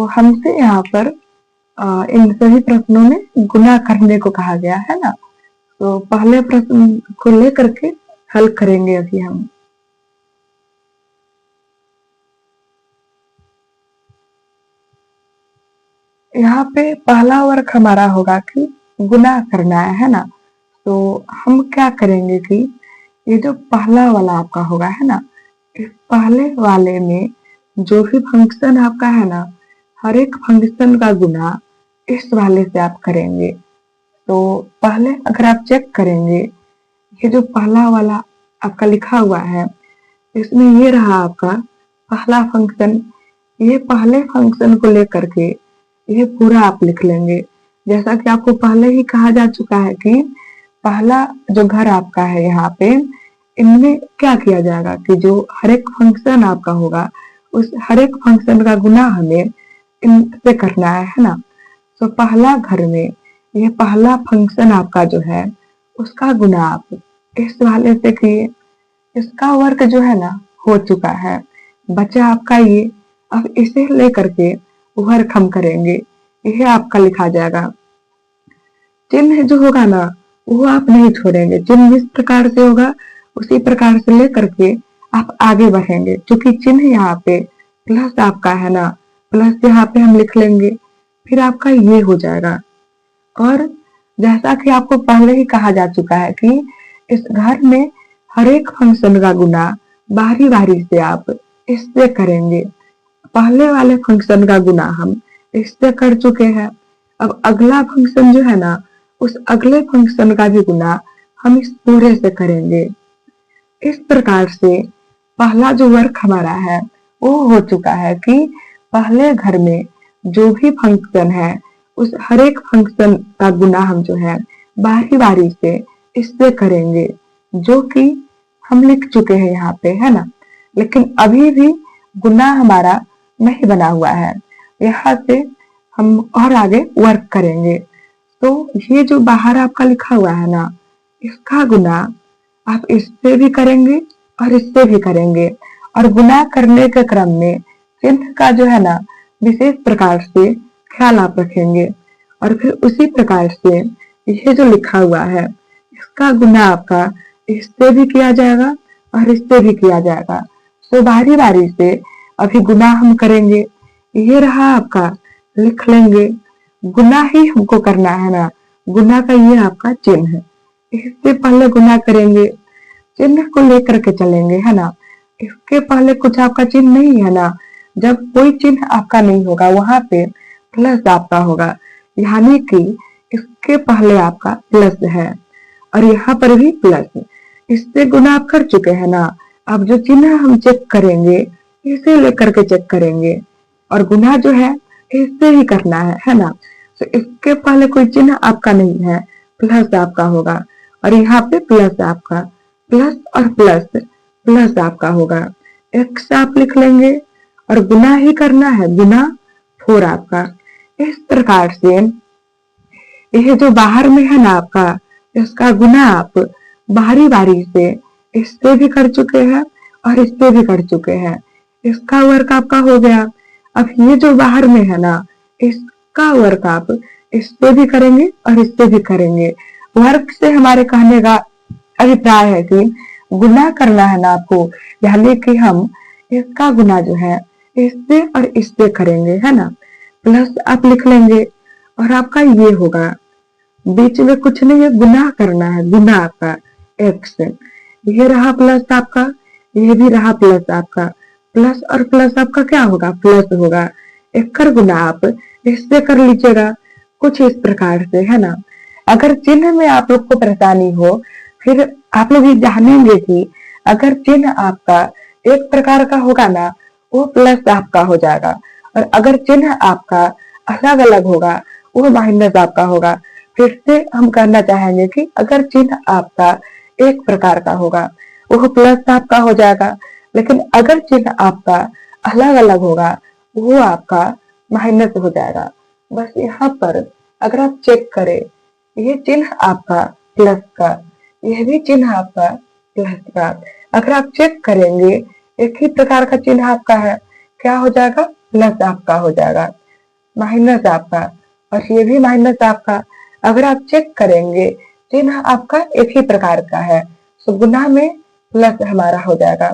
हमसे यहाँ पर इन सभी प्रश्नों में गुना करने को कहा गया है ना। तो पहले प्रश्न को लेकर के हल करेंगे अभी हम। यहाँ पे पहला वर्क हमारा होगा कि गुना करना है ना। तो हम क्या करेंगे कि ये जो पहला वाला आपका होगा है ना, इस पहले वाले में जो भी फंक्शन आपका है ना, हर एक फंक्शन का गुना इस वाले से आप करेंगे। तो पहले अगर आप चेक करेंगे, ये जो पहला वाला आपका लिखा हुआ है, इसमें ये रहा आपका पहला फंक्शन। ये पहले फंक्शन को लेकर के ये पूरा आप लिख लेंगे। जैसा कि आपको पहले ही कहा जा चुका है कि पहला जो घर आपका है यहाँ पे, इनमें क्या किया जाएगा कि जो हर एक फंक्शन आपका होगा, उस हर एक फंक्शन का गुना हमें इनसे करना है ना। तो पहला घर में ये पहला फंक्शन आपका जो है, उसका गुना आप इस वाले से किए। इसका वर्क जो है ना हो चुका है, बचा आपका ये। अब इसे लेकर के वर्क हम करेंगे, यह आपका लिखा जाएगा। चिन्ह जो होगा ना, वो आप नहीं छोड़ेंगे। चिन्ह जिस प्रकार से होगा उसी प्रकार से लेकर के आप आगे बढ़ेंगे। क्योंकि चिन्ह यहाँ पे प्लस आपका है ना, प्लस यहाँ पे हम लिख लेंगे, फिर आपका ये हो जाएगा। और जैसा कि आपको पहले ही कहा जा चुका है कि इस घर में हर एक फंक्शन का गुना बारी बारी से आप इससे करेंगे। पहले वाले फंक्शन का गुना हम इससे कर चुके हैं। अब अगला फंक्शन जो है ना, उस अगले फंक्शन का भी गुना हम इस पूरे से करेंगे। इस प्रकार से पहला जो वर्क हमारा है वो हो चुका है कि पहले घर में जो भी फंक्शन है, उस हर एक फंक्शन का गुना हम जो है बारी बारी से इससे करेंगे, जो कि हम लिख चुके हैं यहाँ पे है ना। लेकिन अभी भी गुना हमारा नहीं बना हुआ है, यहाँ से हम और आगे वर्क करेंगे। तो ये जो बाहर आपका लिखा हुआ है ना, इसका गुना आप इससे भी करेंगे और इससे भी करेंगे। और गुना करने के क्रम में चिन्ह का जो है ना, विशेष प्रकार से ख्याल आप रखेंगे। और फिर उसी प्रकार से ये जो लिखा हुआ है, इसका गुना आपका इससे भी किया जाएगा और इससे भी किया जाएगा। तो बारी बारी से अभी गुना हम करेंगे। ये रहा आपका, लिख लेंगे। गुना ही हमको करना है ना, गुना का ये आपका चिन्ह है, इससे पहले गुना करेंगे, चिन्ह को लेकर के चलेंगे है ना। इसके पहले कुछ आपका चिन्ह नहीं है ना, जब कोई चिन्ह आपका नहीं होगा वहां पे प्लस आपका होगा, यानी कि इसके पहले आपका प्लस है और यहाँ पर भी प्लस। इससे गुना आप कर चुके हैं ना। अब जो चिन्ह हम चेक करेंगे, इसे लेकर के चेक करेंगे और गुना जो है इससे ही करना है ना। तो इसके पहले कोई चिन्ह आपका नहीं है, प्लस आपका होगा और यहाँ पे प्लस आपका, प्लस और प्लस प्लस आपका होगा। एक्स आप लिख लेंगे और गुना ही करना है, गुना 4 आपका। इस प्रकार से यह जो बाहर में है ना आपका, इसका गुना आप बारी बारी से इससे भी कर चुके हैं और इससे भी कर चुके हैं। इसका वर्क आपका हो गया। अब ये जो बाहर में है ना, इसका वर्क आप इससे भी करेंगे और इससे भी करेंगे। वर्क से हमारे कहने का अभिप्राय है कि गुना करना है ना आपको, यानी कि हम इसका गुना जो है इससे और इससे करेंगे है ना। प्लस आप लिख लेंगे और आपका ये होगा, बीच में कुछ नहीं है, गुना करना है, गुना आपका एक्स। ये रहा प्लस आपका, ये भी रहा प्लस आपका। प्लस और प्लस आपका क्या होगा, प्लस होगा। एक कर गुना आप इससे कर लीजिएगा, कुछ इस प्रकार से है ना। अगर चिन्ह में आप लोग को परेशानी हो, फिर आप लोग ये जानेंगे कि अगर चिन्ह आपका एक प्रकार का होगा ना, वो प्लस आपका हो जाएगा, और अगर चिन्ह आपका अलग अलग होगा, वो माइनस आपका होगा। फिर से हम कहना चाहेंगे कि अगर चिन्ह आपका एक प्रकार का होगा, वो प्लस आपका हो जाएगा, लेकिन अगर चिन्ह आपका अलग अलग होगा, वो आपका माइनस हो जाएगा। बस यहाँ पर अगर आप चेक करें, ये चिन्ह आपका प्लस का, यह भी चिन्ह आपका प्लस का। अगर आप चेक करेंगे, एक ही प्रकार का चिन्ह आपका है, क्या हो जाएगा, प्लस आपका हो जाएगा। माइनस आपका, और ये भी माइनस आपका। अगर आप चेक करेंगे चिन्ह आपका एक ही प्रकार का है, तो गुना में प्लस हमारा हो जाएगा,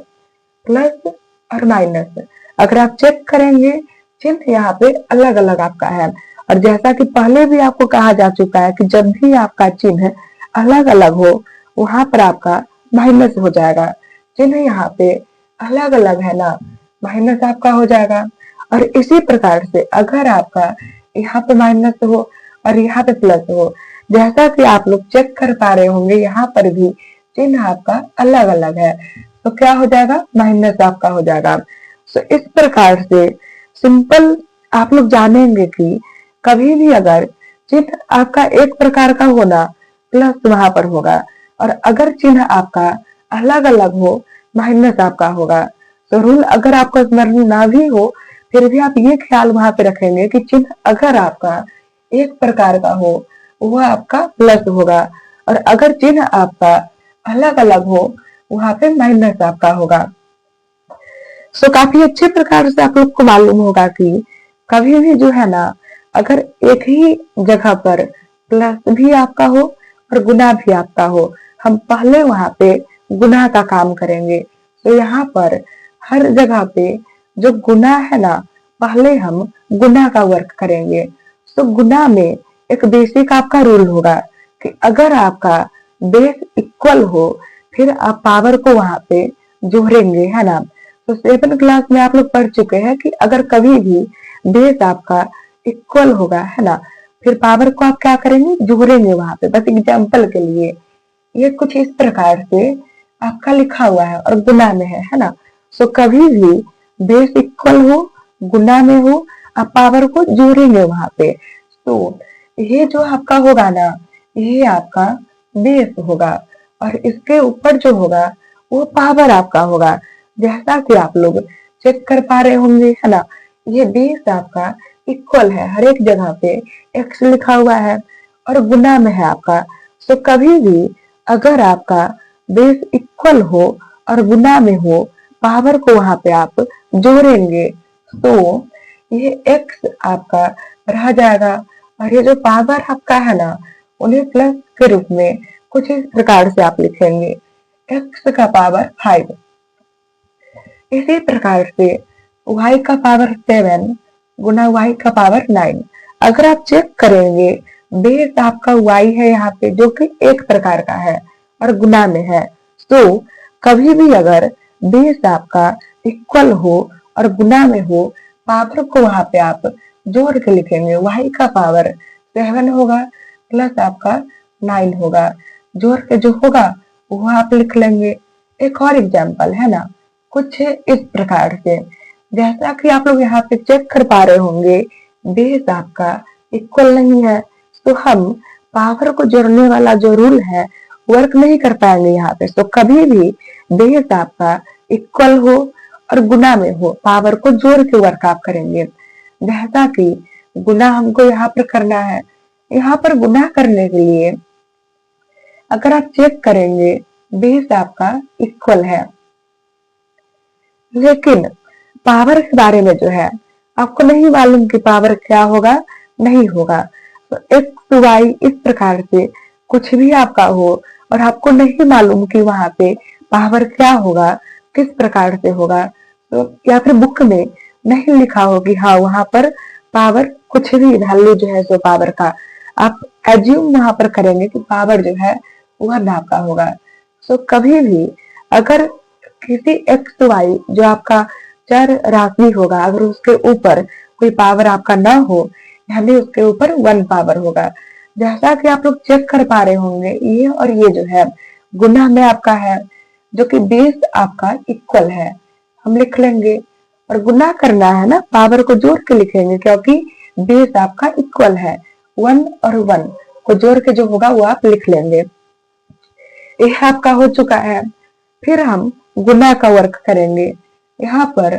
प्लस और माइनस। अगर आप चेक करेंगे चिन्ह यहाँ पे अलग अलग आपका है, और जैसा कि पहले भी आपको कहा जा चुका है कि जब भी आपका चिन्ह अलग अलग हो वहां पर आपका माइनस हो जाएगा। चिन्ह यहाँ पे अलग अलग है ना, माइनस आपका हो जाएगा। और इसी प्रकार से अगर आपका यहाँ पे माइनस हो और यहाँ पे प्लस हो, जैसा कि आप लोग चेक कर पा रहे होंगे यहाँ पर भी चिन्ह आपका अलग अलग है, तो क्या हो जाएगा, माइनस आपका हो जाएगा। तो इस प्रकार से सिंपल आप लोग जानेंगे कि कभी भी अगर चिन्ह आपका एक प्रकार का होना प्लस वहां पर होगा, और अगर चिन्ह आपका अलग अलग हो माइनस आपका होगा। तो रूल अगर आपका स्मरण ना भी हो फिर भी आप ये ख्याल वहां पे रखेंगे कि चिन्ह अगर आपका एक प्रकार का हो वह आपका प्लस होगा, और अगर चिन्ह आपका अलग अलग हो वहां पे माइनस आपका होगा। सो काफी अच्छे प्रकार से आप लोग को मालूम होगा कि कभी भी जो है ना, अगर एक ही जगह पर प्लस भी आपका हो और गुना भी आपका हो, हम पहले वहां पे गुना का काम करेंगे। तो यहाँ पर हर जगह पे जो गुना है ना, पहले हम गुना का वर्क करेंगे। तो गुना में एक बेसिक आपका रूल होगा कि अगर आपका बेस इक्वल हो फिर आप पावर को वहां पे जोड़ेंगे, है ना। तो 7th क्लास में आप लोग पढ़ चुके हैं कि अगर कभी भी बेस आपका इक्वल होगा, है ना, फिर पावर को आप क्या करेंगे, जोड़ेंगे वहां पे। बस एग्जाम्पल के लिए ये कुछ इस प्रकार से आपका लिखा हुआ है और गुना में है ना। सो कभी भी बेस इक्वल हो, गुना में हो, आप पावर को जोड़ेंगे वहां पे। तो ये जो आपका होगा ना, ये आपका बेस होगा, और इसके ऊपर जो होगा वो पावर आपका होगा। जैसा कि आप लोग चेक कर पा रहे होंगे, है ना, ये बेस आपका इक्वल है, हर एक जगह पे एक्स लिखा हुआ है और गुना में है आपका। तो कभी भी अगर आपका बेस इक्वल हो और गुना में हो, पावर को वहां पे आप जोड़ेंगे तो ये x आपका रह जाएगा, और ये जो पावर आपका है ना उन्हें प्लस के रूप में कुछ इस प्रकार से आप लिखेंगे, x का पावर 5। इसी प्रकार से y का पावर 7 गुना y का पावर 9। अगर आप चेक करेंगे बेस आपका y है यहाँ पे जो कि एक प्रकार का है और गुना में है। तो कभी भी अगर बेस आपका इक्वल हो और गुना में हो, पावर को वहां पे आप जोड़ के लिखेंगे, y का पावर 7 होगा प्लस आपका 9 होगा, जोड़ के जो होगा वो आप लिख लेंगे। एक और एग्जाम्पल है ना, कुछ इस प्रकार से, जैसा कि आप लोग यहाँ पे चेक कर पा रहे होंगे बेस आपका इक्वल नहीं है, तो हम पावर को जोड़ने वाला जो रूल है वर्क नहीं कर पाएंगे यहाँ पे। तो कभी भी बेस आपका इक्वल हो और गुना में हो, पावर को जोड़ के वर्क आप करेंगे। जैसा कि गुना हमको यहाँ पर करना है, यहाँ पर गुना करने के लिए अगर आप चेक करेंगे बेस आपका इक्वल है, लेकिन पावर के बारे में जो है आपको नहीं मालूम कि पावर क्या होगा नहीं होगा। तो एक्स वाई इस प्रकार से कुछ भी आपका हो और आपको नहीं मालूम कि वहां पे पावर क्या होगा, किस प्रकार से होगा, तो या फिर बुक में नहीं लिखा हो कि हाँ वहां पर पावर कुछ भी वैल्यू जो है सो पावर का आप एज्यूम वहां पर करेंगे कि पावर जो है वह नाम का होगा। सो कभी भी अगर किसी एक्स वाई जो आपका चर राशि होगा, अगर उसके ऊपर कोई पावर आपका ना हो, यानी उसके ऊपर 1 पावर होगा। जैसा कि आप लोग चेक कर पा रहे होंगे ये और ये जो है गुना में आपका है, जो कि बेस आपका इक्वल है, हम लिख लेंगे। और गुना करना है ना, पावर को जोड़ के लिखेंगे क्योंकि बेस आपका इक्वल है, 1 और 1 को जोड़ के जो होगा वो आप लिख लेंगे। यह आपका हो चुका है। फिर हम गुना का वर्क करेंगे। यहाँ पर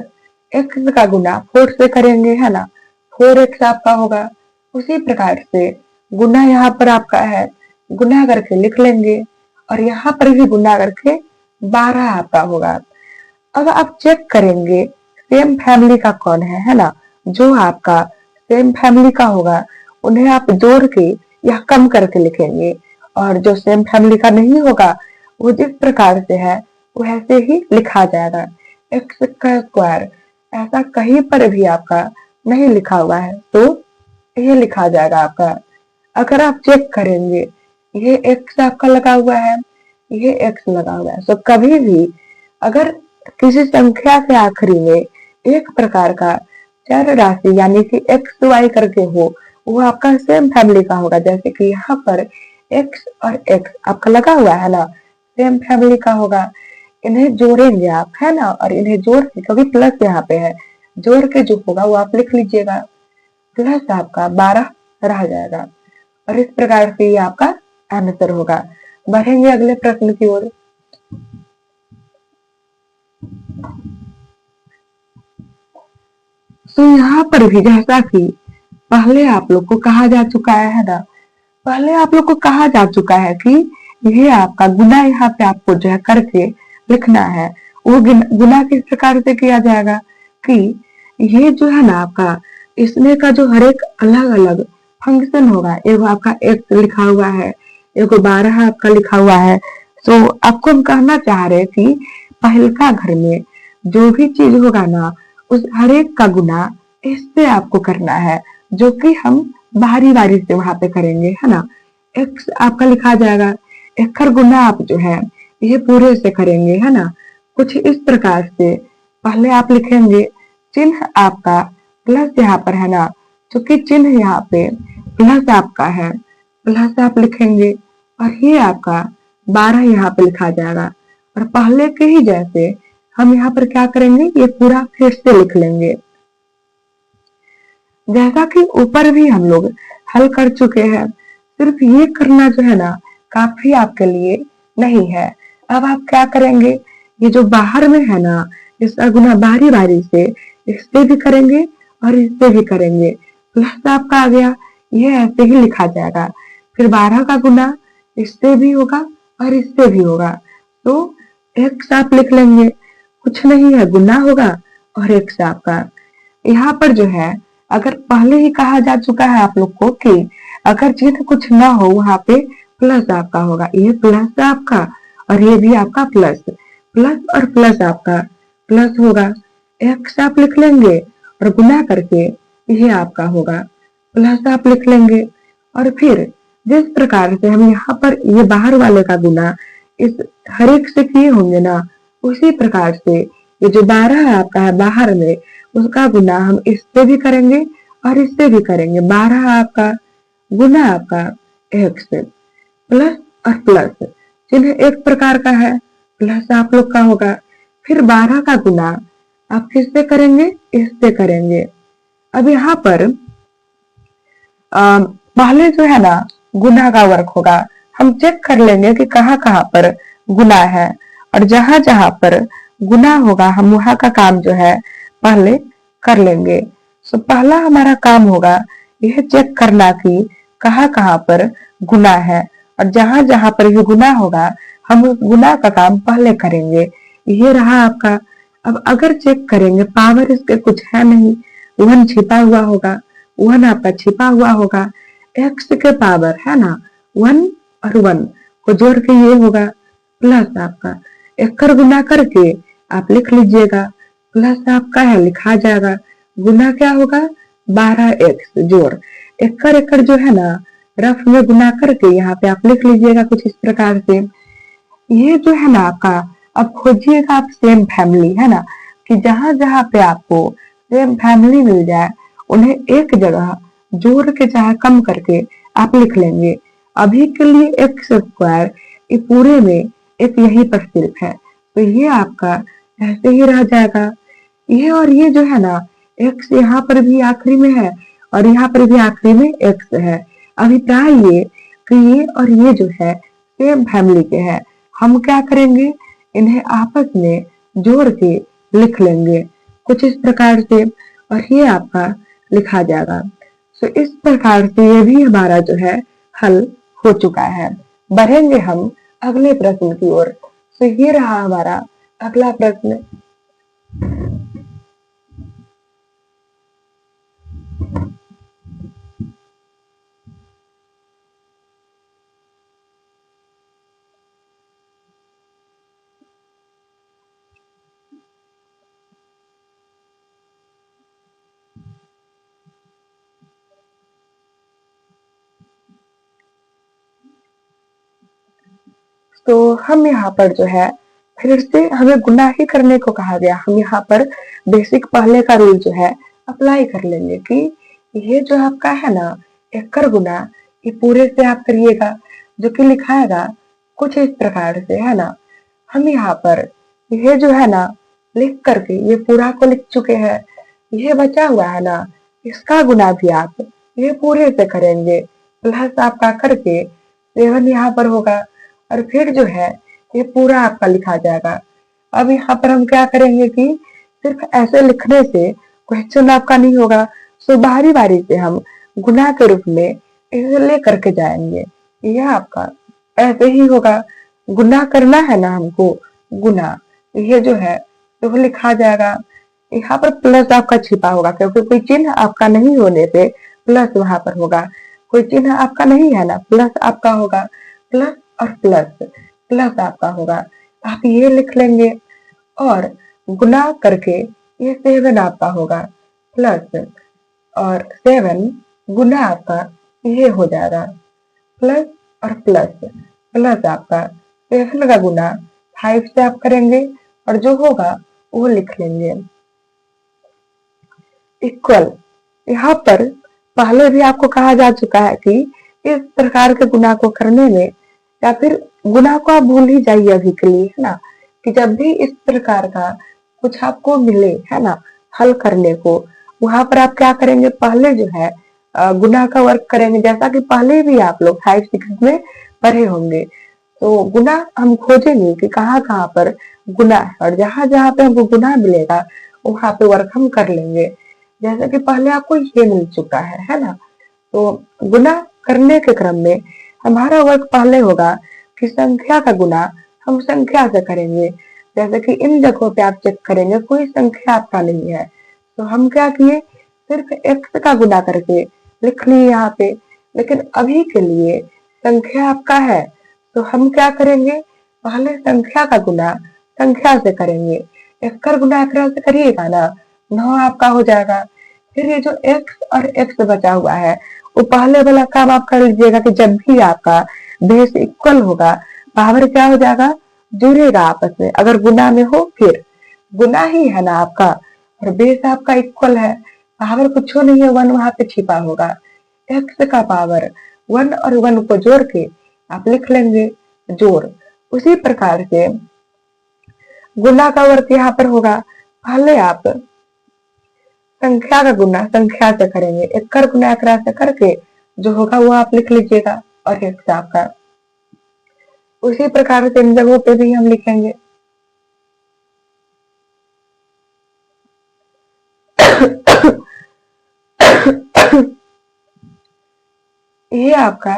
x का गुना 4 से करेंगे, है ना, 4x आपका होगा। उसी प्रकार से गुना यहाँ पर आपका है, गुना करके लिख लेंगे, और यहाँ पर भी गुना करके 12 आपका होगा। अब आप चेक करेंगे सेम फैमिली का कौन है ना, जो आपका सेम फैमिली का होगा उन्हें आप जोड़ के या कम करके लिखेंगे, और जो सेम फैमिली का नहीं होगा वो जिस प्रकार से है वैसे ही लिखा जाएगा। एक्स का स्क्वायर ऐसा कहीं पर भी आपका नहीं लिखा हुआ है तो ये लिखा जाएगा आपका। अगर आप चेक करेंगे ये एक्स आपका लगा हुआ है, ये एक्स लगा हुआ है, तो कभी भी अगर किसी संख्या के आखिरी में एक प्रकार का चर राशि यानी कि एक्स वाई करके हो वो आपका सेम फैमिली का होगा। जैसे कि यहाँ पर एक्स और एक्स आपका लगा हुआ है ना, सेम फैमिली का होगा। इन्हें जोड़ेंगे आप, है ना, और इन्हें जोड़ के क्योंकि प्लस यहाँ पे है, जोड़ के जो होगा वो आप लिख लीजिएगा। प्लस आपका 12 रह जाएगा और इस प्रकार से ये आपका आंसर होगा। बढ़ेंगे अगले प्रश्न की ओर। तो यहाँ पर भी जैसा कि पहले आप लोग को कहा जा चुका है ना, पहले आप लोग को कहा जा चुका है कि ये आपका गुना यहाँ पे आपको जो है करके लिखना है। वो गुना किस प्रकार से किया जाएगा कि ये जो है ना आपका इसमें का जो हर एक अलग अलग फंक्शन होगा, एगो आपका एक्स लिखा हुआ है, एगो 12 आपका लिखा हुआ है। तो आपको हम कहना चाह रहे कि पहलका घर में जो भी चीज होगा ना उस हर एक का गुना इससे आपको करना है, जो कि हम बारी बारी से वहां पे करेंगे, है ना। एक्स आपका लिखा जाएगा, एक्कर गुना आप जो है ये पूरे से करेंगे, है ना। कुछ इस प्रकार से पहले आप लिखेंगे चिन्ह आपका प्लस यहाँ पर है ना, क्योंकि चिन्ह यहाँ पे प्लस आपका है, प्लस आप लिखेंगे और ये आपका 12 यहाँ पे लिखा जाएगा। और पहले के ही जैसे हम यहाँ पर क्या करेंगे, ये पूरा फिर से लिख लेंगे जैसा कि ऊपर भी हम लोग हल कर चुके हैं। सिर्फ ये करना जो है ना काफी आपके लिए नहीं है। अब आप क्या करेंगे, ये जो बाहर में है ना इसका गुना बारी बारी से इससे भी करेंगे और इससे भी करेंगे। प्लस आपका आ गया, ये ऐसे ही लिखा जाएगा। फिर 12 का गुना इससे भी होगा और इससे भी होगा, तो एक्स आप लिख लेंगे, कुछ नहीं है गुना होगा और एक्स आपका। यहाँ पर जो है अगर पहले ही कहा जा चुका है आप लोग को कि अगर चिन्ह कुछ ना हो वहां पे प्लस आपका होगा, ये प्लस आपका और ये भी आपका प्लस, प्लस और प्लस आपका प्लस होगा। एक्स आप लिख लेंगे और गुना करके ये आपका होगा, प्लस आप लिख लेंगे। और फिर जिस प्रकार से हम यहाँ पर ये बाहर वाले का गुना इस हर एक से किए होंगे ना, उसी प्रकार से ये जो 12 आपका है बाहर में उसका गुना हम इससे भी करेंगे और इससे भी करेंगे। 12 आपका गुना आपका एक्स प्लस और प्लस, चिन्ह एक प्रकार का है, प्लस आप लोग का होगा। फिर 12 का गुना आप किससे करेंगे, इससे करेंगे। अब यहाँ पर पहले जो है ना गुना का वर्क होगा, हम चेक कर लेंगे कि कहाँ कहाँ पर गुना है और जहां जहां पर गुना होगा हम वहां का काम जो है पहले कर लेंगे। तो पहला हमारा काम होगा यह चेक करना कि कहाँ कहाँ पर गुना है और जहां जहां पर भी गुना होगा हम उस गुना का काम पहले करेंगे। ये रहा आपका। अब अगर चेक करेंगे पावर इसके कुछ है नहीं, 1 छिपा हुआ होगा, 1 आपका छिपा हुआ होगा। एक्स के पावर है ना 1 और 1 को जोड़ के ये होगा प्लस आपका, एक्कर गुना करके आप लिख लीजिएगा, प्लस आपका है लिखा जाएगा, गुना क्या होगा 12x जोड़ एक्कर एक्कर जो है ना रफ में गुना करके यहाँ पे आप लिख लीजिएगा कुछ इस प्रकार से। ये जो है ना आपका, अब खोजिएगा आप सेम फैमिली, है ना, कि जहां जहां पे आपको सेम फैमिली मिल जाए उन्हें एक जगह जोड़ के चाहे कम करके आप लिख लेंगे। अभी के लिए एक्स स्क्वायर ये पूरे में एक यही पर सिर्फ है, तो ये आपका ऐसे ही रह जाएगा। ये और ये जो है ना एक्स यहाँ पर भी आखिरी में है और यहाँ पर भी आखिरी में एक्स है। अभिप्राय ये कि ये और ये जो है सेम फैमिली के हैं, हम क्या करेंगे इन्हें आपस में जोड़ के लिख लेंगे कुछ इस प्रकार से और ये आपका लिखा जाएगा। तो इस प्रकार से ये भी हमारा जो है हल हो चुका है। बढ़ेंगे हम अगले प्रश्न की ओर। तो ये रहा हमारा अगला प्रश्न। तो हम यहाँ पर जो है फिर से हमें गुना ही करने को कहा गया। हम यहाँ पर बेसिक पहले का रूल जो है अप्लाई कर लेंगे कि ये जो आपका है ना एकड़ गुना, ये पूरे से आप करिएगा, जो कि लिखाएगा कुछ इस प्रकार से, है ना। हम यहाँ पर ये जो है ना लिख करके ये पूरा को लिख चुके हैं। ये बचा हुआ है ना, इसका गुना भी आप ये पूरे से करेंगे, प्लस आपका करके 7 यहाँ पर होगा, और फिर जो है ये पूरा आपका लिखा जाएगा। अब यहाँ पर हम क्या करेंगे कि सिर्फ ऐसे लिखने से क्वेश्चन आपका नहीं होगा, सो बारी बारी से हम गुना के रूप में इसे ले करके जाएंगे। यह आपका ऐसे ही होगा, गुना करना है ना हमको, गुना ये जो है तो वो लिखा जाएगा। यहाँ पर प्लस आपका छिपा होगा, क्योंकि कोई चिन्ह आपका नहीं होने से प्लस वहां पर होगा। कोई चिन्ह आपका नहीं है ना, प्लस आपका होगा, प्लस और प्लस, प्लस आपका होगा। आप ये लिख लेंगे और गुना करके ये 7 आपका होगा, प्लस और 7 गुना आपका ये हो जाएगा, प्लस और प्लस, प्लस आपका 7 का गुना 5 से आप करेंगे और जो होगा वो लिख लेंगे, इक्वल। यहाँ पर पहले भी आपको कहा जा चुका है कि इस प्रकार के गुना को करने में, या फिर गुना को आप भूल ही जाइए अभी के लिए, है ना, कि जब भी इस प्रकार का कुछ आपको मिले, है ना, हल करने को, वहां पर आप क्या करेंगे, पहले जो है गुना का वर्क करेंगे, जैसा कि पहले भी आप लोग 5-6 में पढ़े होंगे। तो गुना हम खोजेंगे कि कहाँ कहाँ पर गुना है, और जहां जहां पे हमको गुना मिलेगा वहां पे वर्क हम कर लेंगे, जैसा कि पहले आपको ये मिल चुका है ना। तो गुना करने के क्रम में हमारा वर्क पहले होगा कि संख्या का गुना हम संख्या से करेंगे। जैसे कि इन जगहों पे आप चेक करेंगे कोई संख्या आपका नहीं है, तो हम क्या किए, सिर्फ x का गुना करके लिख लिए यहाँ पे। लेकिन अभी के लिए संख्या आपका है, तो हम क्या करेंगे, पहले संख्या का गुना संख्या से करेंगे। एकड़ गुना एकड़ से करिएगा ना, 9 आपका हो जाएगा। फिर ये जो x और x बचा हुआ है, वो पहले वाला काम आप कर लीजिएगा कि जब भी आपका बेस इक्वल होगा, पावर क्या हो जाएगा, जुड़ेगा आपस में। अगर गुना में हो फिर गुना ही है ना आपका, और बेस आपका इक्वल है, पावर कुछ नहीं है, 1 वहां पे छिपा होगा। x का पावर 1 और 1 को जोड़ के आप लिख लेंगे जोड़। उसी प्रकार से गुना का वर्क यहाँ पर होगा, पहले आप संख्या का गुना संख्या से करेंगे, एकड़ गुना एकड़ से करके जो होगा वो आप लिख लीजिएगा, और x आपका। उसी प्रकार से इन जगहों पे भी हम लिखेंगे। ये आपका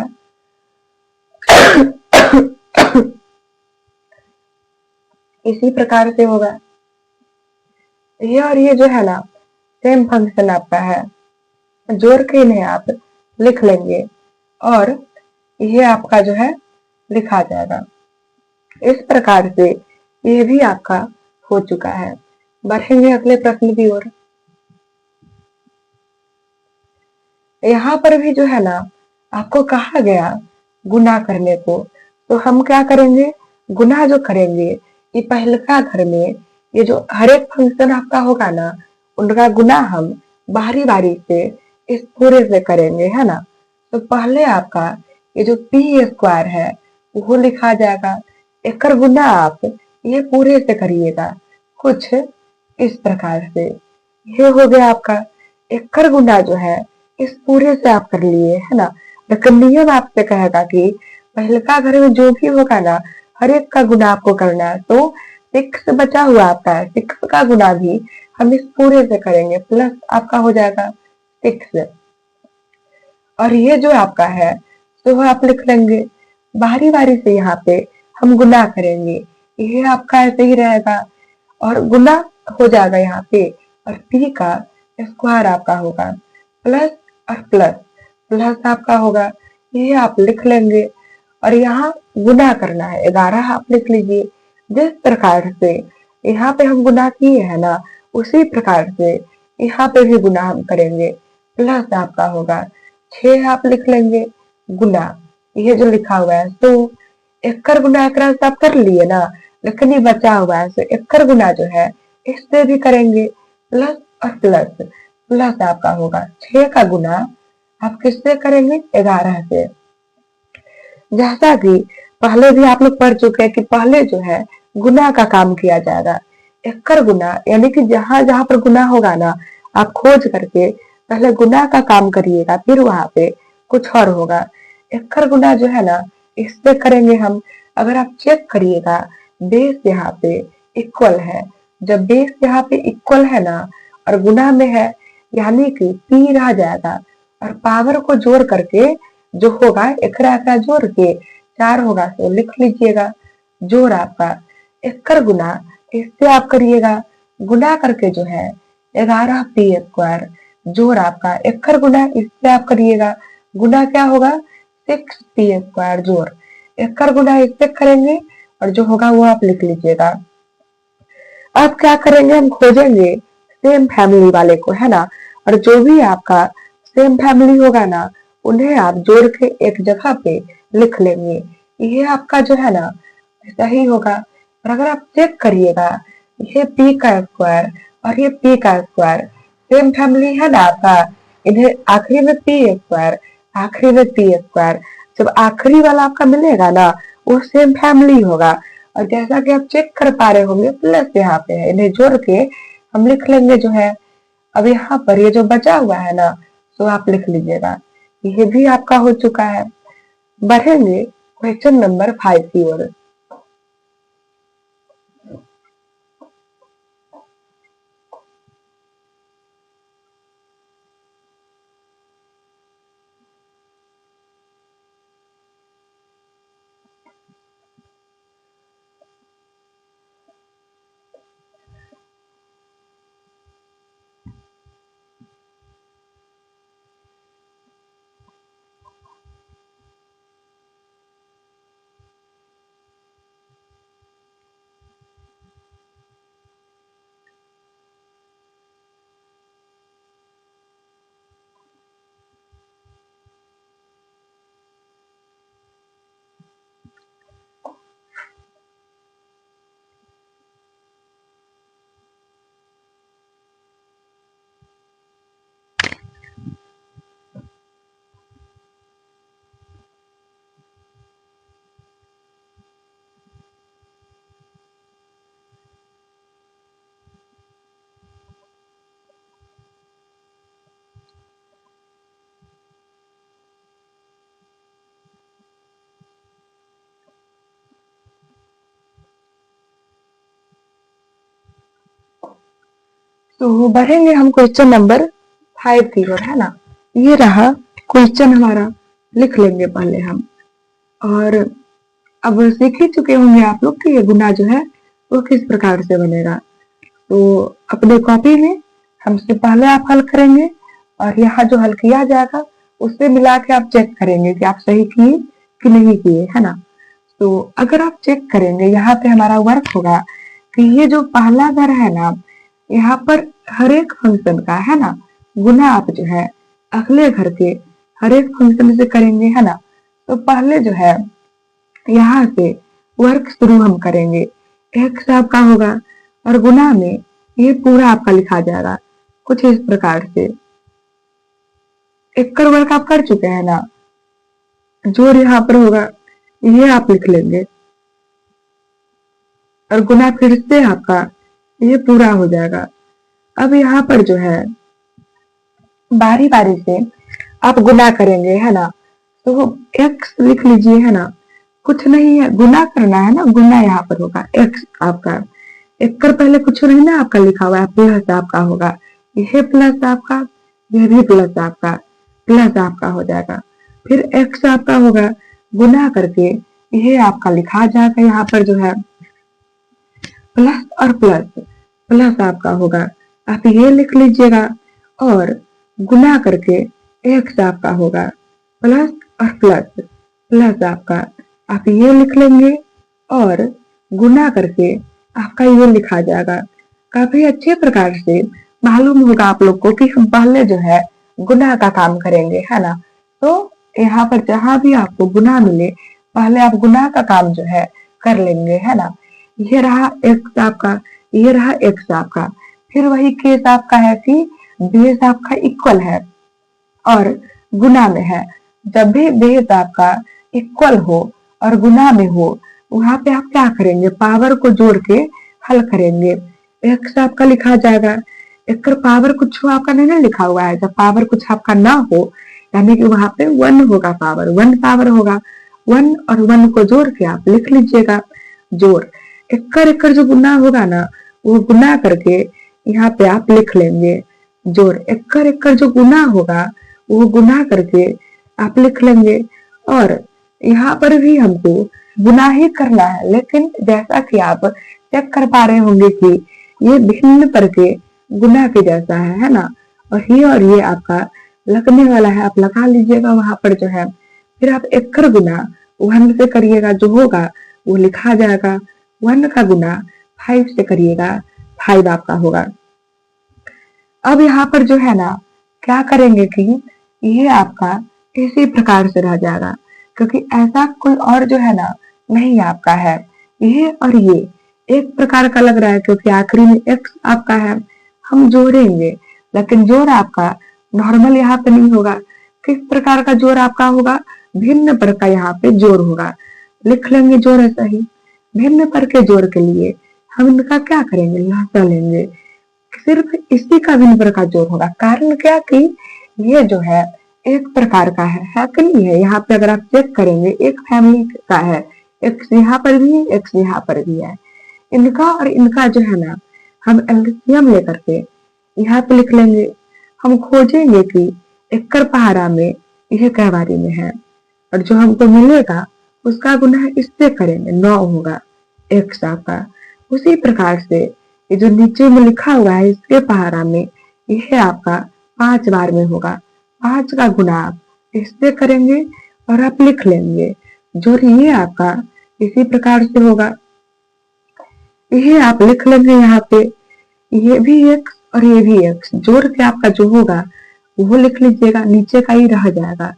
इसी प्रकार से होगा। ये और ये जो है ना सेम फंक्शन आपका है, जोड़ के इन्हें आप लिख लेंगे और ये आपका जो है लिखा जाएगा। इस प्रकार से ये भी आपका हो चुका है। बढ़ेंगे अगले प्रश्न की ओर। यहाँ पर भी जो है ना आपको कहा गया गुना करने को, तो हम क्या करेंगे, गुना जो करेंगे ये पहलका घर में ये जो हर एक फंक्शन आपका होगा ना, उनका गुना हम बारी बारी से इस पूरे से करेंगे, है ना। तो पहले आपका ये जो p² है वो लिखा जाएगा, एकड़ गुना आप ये पूरे से करिएगा कुछ इस प्रकार से। ये हो गया आपका एकड़ गुना जो है इस पूरे से आप कर लिए, है ना। लेकिन नियम आपसे कहेगा कि पहलका घर में जो भी होगा ना हर एक का गुना आपको करना है। तो 6 बचा हुआ आपका है, 6 का गुना भी हम इस पूरे से करेंगे, प्लस आपका हो जाएगा 6। और ये जो आपका है तो वो आप लिख लेंगे, बारी बारी से यहाँ पे हम गुना करेंगे। ये आपका ऐसे ही रहेगा और गुना हो जाएगा यहाँ पे, और p का स्क्वायर आपका होगा, प्लस और प्लस, प्लस आपका होगा, ये आप लिख लेंगे। और यहाँ गुना करना है 11 आप लिख लीजिए। जिस प्रकार से यहाँ पे हम गुना किए हैं ना, उसी प्रकार से यहाँ पे भी गुना हम करेंगे, प्लस आपका होगा 6 आप लिख लेंगे गुना, ये जो लिखा हुआ है। तो एक्कर गुना एकरा से आप कर लिए ना, लेकिन ये बचा हुआ है, तो एक्कर गुना जो है इससे भी करेंगे, प्लस और प्लस। प्लस आपका होगा 6 का गुना आप किससे करेंगे, 11 से। जैसा कि पहले भी आप लोग पढ़ चुके हैं कि पहले जो है गुना का काम किया जाएगा, एक्कर गुना, यानी कि जहां जहां पर गुना होगा ना, आप खोज करके पहले गुना का काम करिएगा, फिर वहां पे कुछ और होगा। एक्कर गुना जो है ना, इससे करेंगे हम। अगर आप चेक करिएगा, बेस यहाँ पे इक्वल है, जब बेस यहाँ पे इक्वल है ना और गुना में है, यानी कि पी रह जाएगा, और पावर को जोड़ करके जो होगा एकरा एकरा जोड़ के 4 होगा, तो लिख लीजिएगा। जोड़ आपका एक्कर गुना, इससे आप करिएगा, गुना करके जो है 11 पी स्क्वायर, जोड़ आपका एक्कर गुना, इससे आप करिएगा, गुना क्या होगा 6 पी स्क्वायर, जोड़ एक्कर गुना इससे करेंगे, और जो होगा वो आप लिख लीजिएगा। अब क्या करेंगे, हम खोजेंगे सेम फैमिली वाले को, है ना, और जो भी आपका सेम फैमिली होगा ना, उन्हें आप जोड़ के एक जगह पे लिख लेंगे। ये आपका जो है ना सही होगा। और अगर आप चेक करिएगा, ये पी का स्क्वायर और ये पी का स्क्वायर सेम फैमिली है ना आपका, इन्हें आखिरी में पी स्क्वायर, आखिरी में पी स्क्वायर, जब आखिरी वाला आपका मिलेगा ना वो सेम फैमिली होगा। और जैसा कि आप चेक कर पा रहे होंगे, प्लस यहाँ पे है, इन्हें जोड़ के हम लिख लेंगे जो है। अब यहाँ पर ये जो बचा हुआ है ना, तो आप लिख लीजिएगा। ये भी आपका हो चुका है। बढ़ेंगे क्वेश्चन नंबर 5 की ओर। तो बढ़ेंगे हम क्वेश्चन नंबर 5 की ओर, है ना। ये रहा क्वेश्चन हमारा, लिख लेंगे पहले हम। और अब सीख ही चुके होंगे आप लोग कि ये गुना जो है वो किस प्रकार से बनेगा। तो अपने कॉपी में हमसे पहले आप हल करेंगे, और यहाँ जो हल किया जाएगा उससे मिला के आप चेक करेंगे कि आप सही किए कि नहीं किए, है ना। तो अगर आप चेक करेंगे, यहाँ पे हमारा वर्क होगा कि ये जो पहला घर है ना, यहाँ पर हर एक फंक्शन का, है ना, गुना आप जो है अगले घर के हर एक फंक्शन से करेंगे, है ना। तो पहले जो है यहाँ से वर्क शुरू हम करेंगे, एक्स आपका होगा, और गुना में ये पूरा आपका लिखा जाएगा कुछ इस प्रकार से। एक वर्क आप कर चुके हैं ना, जोड़ यहाँ पर होगा, ये आप लिख लेंगे, और गुना फिर से आपका ये पूरा हो जाएगा। अब यहाँ पर जो है बारी बारी से आप गुना करेंगे, है ना। तो एक्स लिख लीजिए, है ना, कुछ नहीं है, गुना करना है ना, गुना यहाँ पर होगा एक्स आपका, एक कर पहले कुछ नहीं ना आपका लिखा हुआ है, प्लस आपका होगा, यह प्लस आपका, यह भी प्लस आपका, प्लस आपका हो जाएगा। फिर एक्स आपका होगा, गुना करके यह आपका लिखा जाएगा, यहाँ पर जो है प्लस और प्लस, प्लस आपका होगा, आप ये लिख लीजिएगा, और गुना करके एक्स आपका होगा, प्लस और प्लस, प्लस आपका, आप ये लिख लेंगे, और गुना करके आपका ये लिखा जाएगा। काफी अच्छे प्रकार से मालूम होगा आप लोग को कि हम पहले जो है गुना का काम करेंगे, है ना। तो यहाँ पर जहां भी आपको गुना मिले पहले आप गुना का काम जो है कर लेंगे, है ना। ये रहा एक्स आपका, ये रहा एक्स आपका। फिर वही केस आपका है कि बेस आपका इक्वल है और गुना में है। जब भी बेस आपका इक्वल हो और गुना में हो, वहां पे आप क्या करेंगे, पावर को जोड़ के हल करेंगे। एक्स आपका लिखा जाएगा, एक पावर कुछ आपका नहीं ना लिखा हुआ है। जब पावर कुछ आपका ना हो, यानी कि वहां पे वन होगा, पावर वन पावर होगा। वन और वन को जोड़ के आप लिख लीजिएगा जोड़। एकड़ एकड़ जो गुना होगा ना, वो गुना करके यहाँ पे आप लिख लेंगे जोड़। एकड़ एकड़ जो गुना होगा, वो गुना करके आप लिख लेंगे। और यहाँ पर भी हमको गुना ही करना है, लेकिन जैसा कि आप चेक कर पा रहे होंगे कि ये भिन्न करके गुना के जैसा है ना। और ये आपका लगने वाला है, आप लगा लीजिएगा वहां पर जो है। फिर आप एकड़ गुना वन से करिएगा, जो होगा वो लिखा जाएगा। वन का गुना 5 से करिएगा, 5 आपका होगा। अब यहाँ पर जो है ना, क्या करेंगे कि ये आपका इसी प्रकार से रह जाएगा, क्योंकि ऐसा कोई और जो है ना नहीं आपका है। ये और ये एक प्रकार का लग रहा है, क्योंकि आखिरी में एक्स आपका है। हम जोड़ेंगे, लेकिन जोड़ आपका नॉर्मल यहाँ पे नहीं होगा। किस प्रकार का जोड़ आपका होगा, भिन्न पर का यहाँ पे जोड़ होगा। लिख लेंगे जोड़ ऐसा ही। भिन्न पर के जोड़ के लिए हम इनका क्या करेंगे, लहजा लेंगे। सिर्फ इसी का भिन्न पर का जोड़ होगा। कारण क्या कि ये जो है एक प्रकार का है कि नहीं है। यहाँ पे अगर आप चेक करेंगे, एक फैमिली का है, एक्स यहाँ पर भी है, एक्स यहाँ पर भी है। इनका और इनका जो है ना, हम एलसीएम लेकर के यहाँ पे लिख लेंगे। हम खोजेंगे कि एकड़ पहाड़ा में यह कै बारी में है, और जो हमको मिलेगा उसका गुना इससे करेंगे, 9 होगा एक्स आपका। उसी प्रकार से ये जो नीचे में लिखा हुआ है इसके पहाड़ा में, यह आपका 5 बार में होगा। 5 का गुना आप इससे करेंगे और आप लिख लेंगे जो ये आपका इसी प्रकार से होगा। यह आप लिख लेंगे यहाँ पे, ये भी एक्स और ये भी एक्स। जोड़ के आपका जो होगा वो लिख लीजिएगा, नीचे का ही रह जाएगा।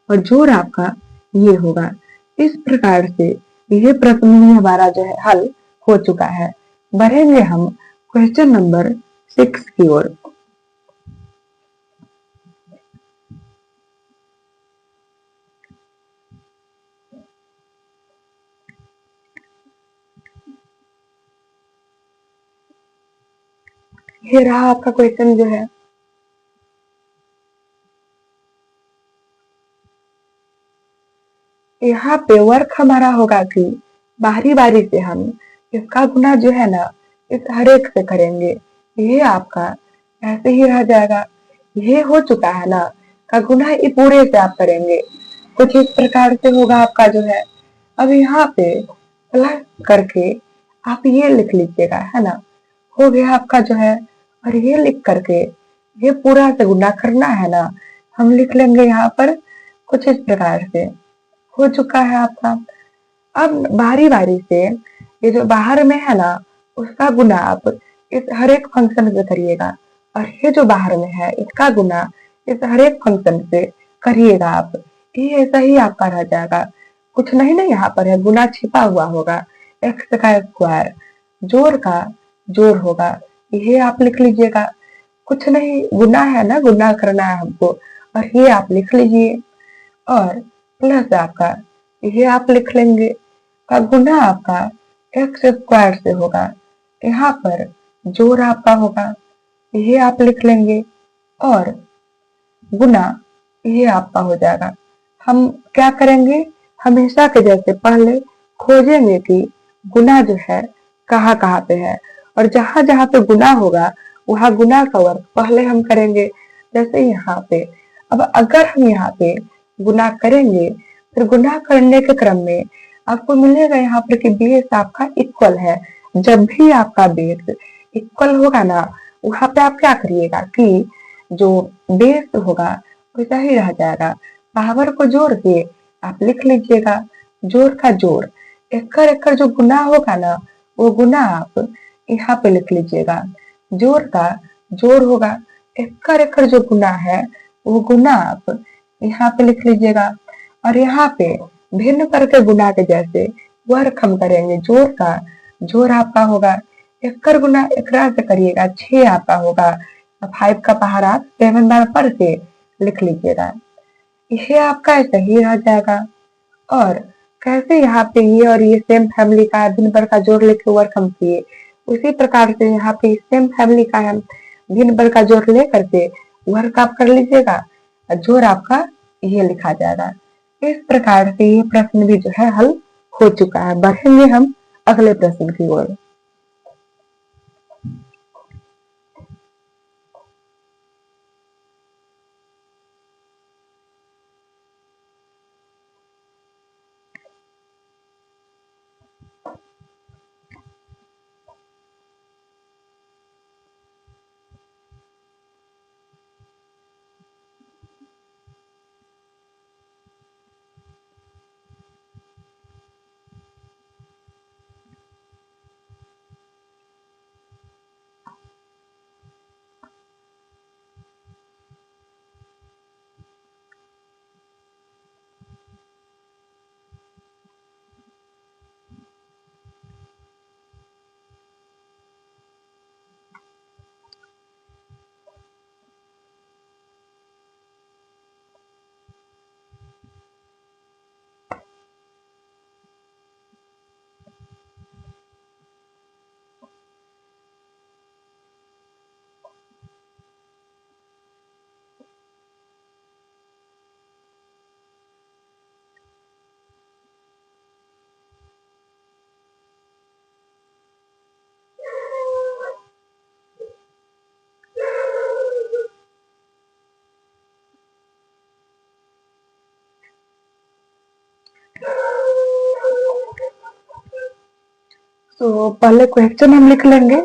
और जोड़ आपका ये होगा। इस प्रकार से यह प्रश्न हमारा जो है हल हो चुका है। बढ़ेंगे हम क्वेश्चन नंबर 6 की ओर। ये रहा आपका क्वेश्चन जो है। यहाँ पे वर्क हमारा होगा कि बारी बारी से हम इसका गुना जो है ना इस हर एक से करेंगे। ये आपका ऐसे ही रह जाएगा। ये हो चुका है ना, का गुना ये पूरे से आप करेंगे। कुछ इस प्रकार से होगा आपका जो है। अब यहाँ पे प्लस करके आप ये लिख लीजिएगा, है ना। हो गया आपका जो है। और ये लिख करके ये पूरा से गुना करना है ना, हम लिख लेंगे यहाँ पर कुछ इस प्रकार से। हो चुका है आपका। अब बारी बारी से ये जो बाहर में है ना, उसका गुना आप इस हर एक फंक्शन से करिएगा। और ये जो बाहर में है इसका गुना इस हर एक फंक्शन से करिएगा आप। ये ऐसा ही आपका रह जाएगा। कुछ नहीं ना यहाँ पर है, गुना छिपा हुआ होगा। एक्स का स्क्वायर जोड़ का जोड़ होगा, ये आप लिख लीजिएगा। कुछ नहीं, गुना है ना, गुना करना है हमको, और ये आप लिख लीजिए। और प्लस आपका ये आप लिख लेंगे, का गुना आपका एक्स स्क्वायर से होगा। यहाँ पर जोड़ आपका होगा, ये आप लिख लेंगे। और गुना ये आपका हो जाएगा। हम क्या करेंगे, हमेशा के जैसे पहले खोजेंगे कि गुना जो है कहाँ कहाँ पे है, और जहां जहां पे गुना होगा वहां गुना का वर्क पहले हम करेंगे। जैसे यहाँ पे, अब अगर हम यहाँ पे गुना करेंगे, फिर गुना करने के क्रम में आपको मिलेगा यहाँ पर कि बेस आपका इक्वल है। जब भी आपका बेस इक्वल होगा ना, वहां पे आप क्या करिएगा कि जो बेस होगा वैसा ही रह जाएगा। पावर को जोड़ के आप लिख लीजिएगा जोड़ का जोड़। एकड़ एकड़ जो गुना होगा ना, वो गुना आप यहाँ पे लिख लीजिएगा। जोड़ का जोड़ होगा। एकड़ एकड़ जो गुना है वो गुना आप यहाँ पे लिख लीजिएगा। और यहाँ पे भिन्न पर के गुना के जैसे वर्क हम करेंगे जोर का, जोर आपका होगा एक्कर गुना एकरा से करिएगा 6 आपका होगा। 5 का बाहर आप 7 बार पढ़ के लिख लीजिएगा, यह आपका सही रह जाएगा। और कैसे यहाँ पे ये और ये सेम फैमिली का है, भिन्न पर का जोड़ लेके वर्क हम किए, उसी प्रकार से यहाँ पे सेम फैमिली का है, भिन्न पर का जोड़ लेकर के वर्क आप कर लीजिएगा, जोड़ आपका ये लिखा जाएगा। इस प्रकार से ये प्रश्न भी जो है हल हो चुका है। बढ़ेंगे हम अगले प्रश्न की ओर। तो पहले क्वेश्चन हम लिख लेंगे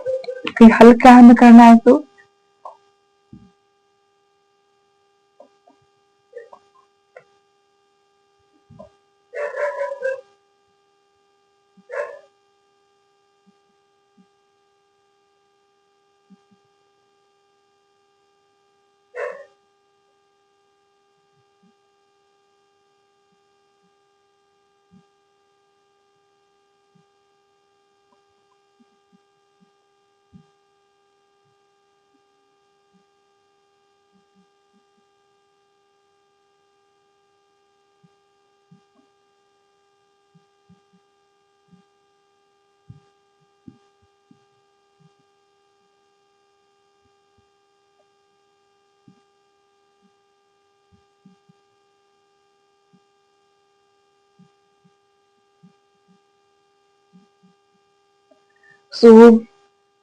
कि हल क्या हमें करना है। तो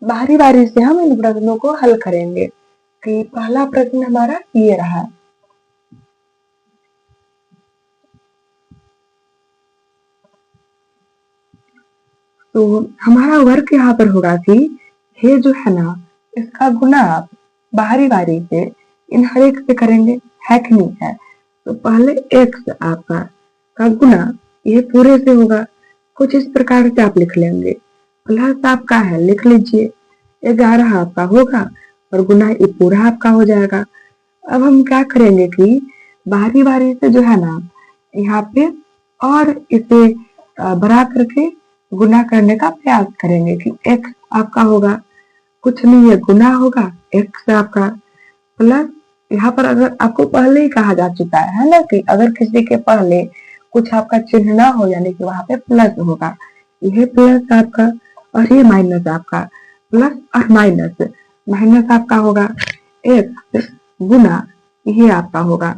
बारी बारी से हम इन प्रश्नों को हल करेंगे कि पहला प्रश्न हमारा ये रहा। तो हमारा वर्क यहाँ पर होगा कि ये जो है ना इसका गुना आप बारी बारी से इन हर एक से करेंगे, है कि नहीं है। तो पहले x आपका का गुना ये पूरे से होगा, कुछ इस प्रकार से आप लिख लेंगे, प्लस आपका है लिख लीजिए 11 आपका होगा और गुना ये पूरा आपका हो जाएगा। अब हम क्या करेंगे कि बारी बारी से जो है ना यहाँ पे और इसे बढ़ा करके गुना करने का प्रयास करेंगे कि x आपका होगा, कुछ नहीं है गुना होगा x आपका प्लस, यहाँ पर अगर आपको पहले ही कहा जा चुका है ना कि अगर किसी के पहले कुछ आपका चिन्ह ना हो यानी कि वहां पे प्लस होगा, यह प्लस आपका और ये माइनस आपका, प्लस और माइनस, माइनस आपका होगा x गुना ये आपका होगा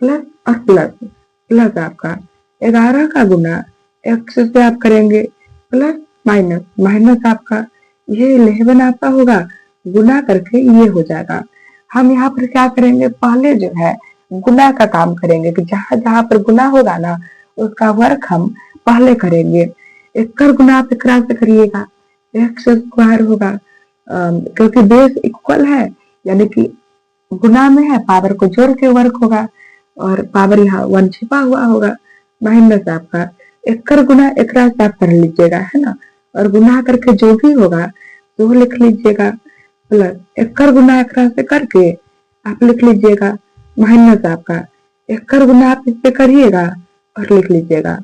प्लस और प्लस, प्लस आपका 11 का गुना x से आप करेंगे प्लस माइनस, माइनस आपका ये 11 आपका होगा, गुना करके ये हो जाएगा। हम यहाँ पर क्या करेंगे, पहले जो है गुना का काम करेंगे कि जहां जहां पर गुना होगा ना उसका वर्क हम पहले करेंगे। एक्कर गुना आप एकरा से करिएगा, एक्स स्क्वायर होगा क्योंकि बेस इक्वल है यानी कि गुना में है, पावर को जोड़ के वर्क होगा और पावर यहाँ 1 छिपा हुआ होगा, माइनस आपका एक्कर गुना एकरा से आप कर लीजिएगा, है ना, और गुना करके जो भी होगा वो लिख लीजिएगा, प्लस एक्कर गुना एकरा से करके आप लिख लीजिएगा, माइनस आपका एक्कर गुना आप इससे करिएगा और लिख लीजिएगा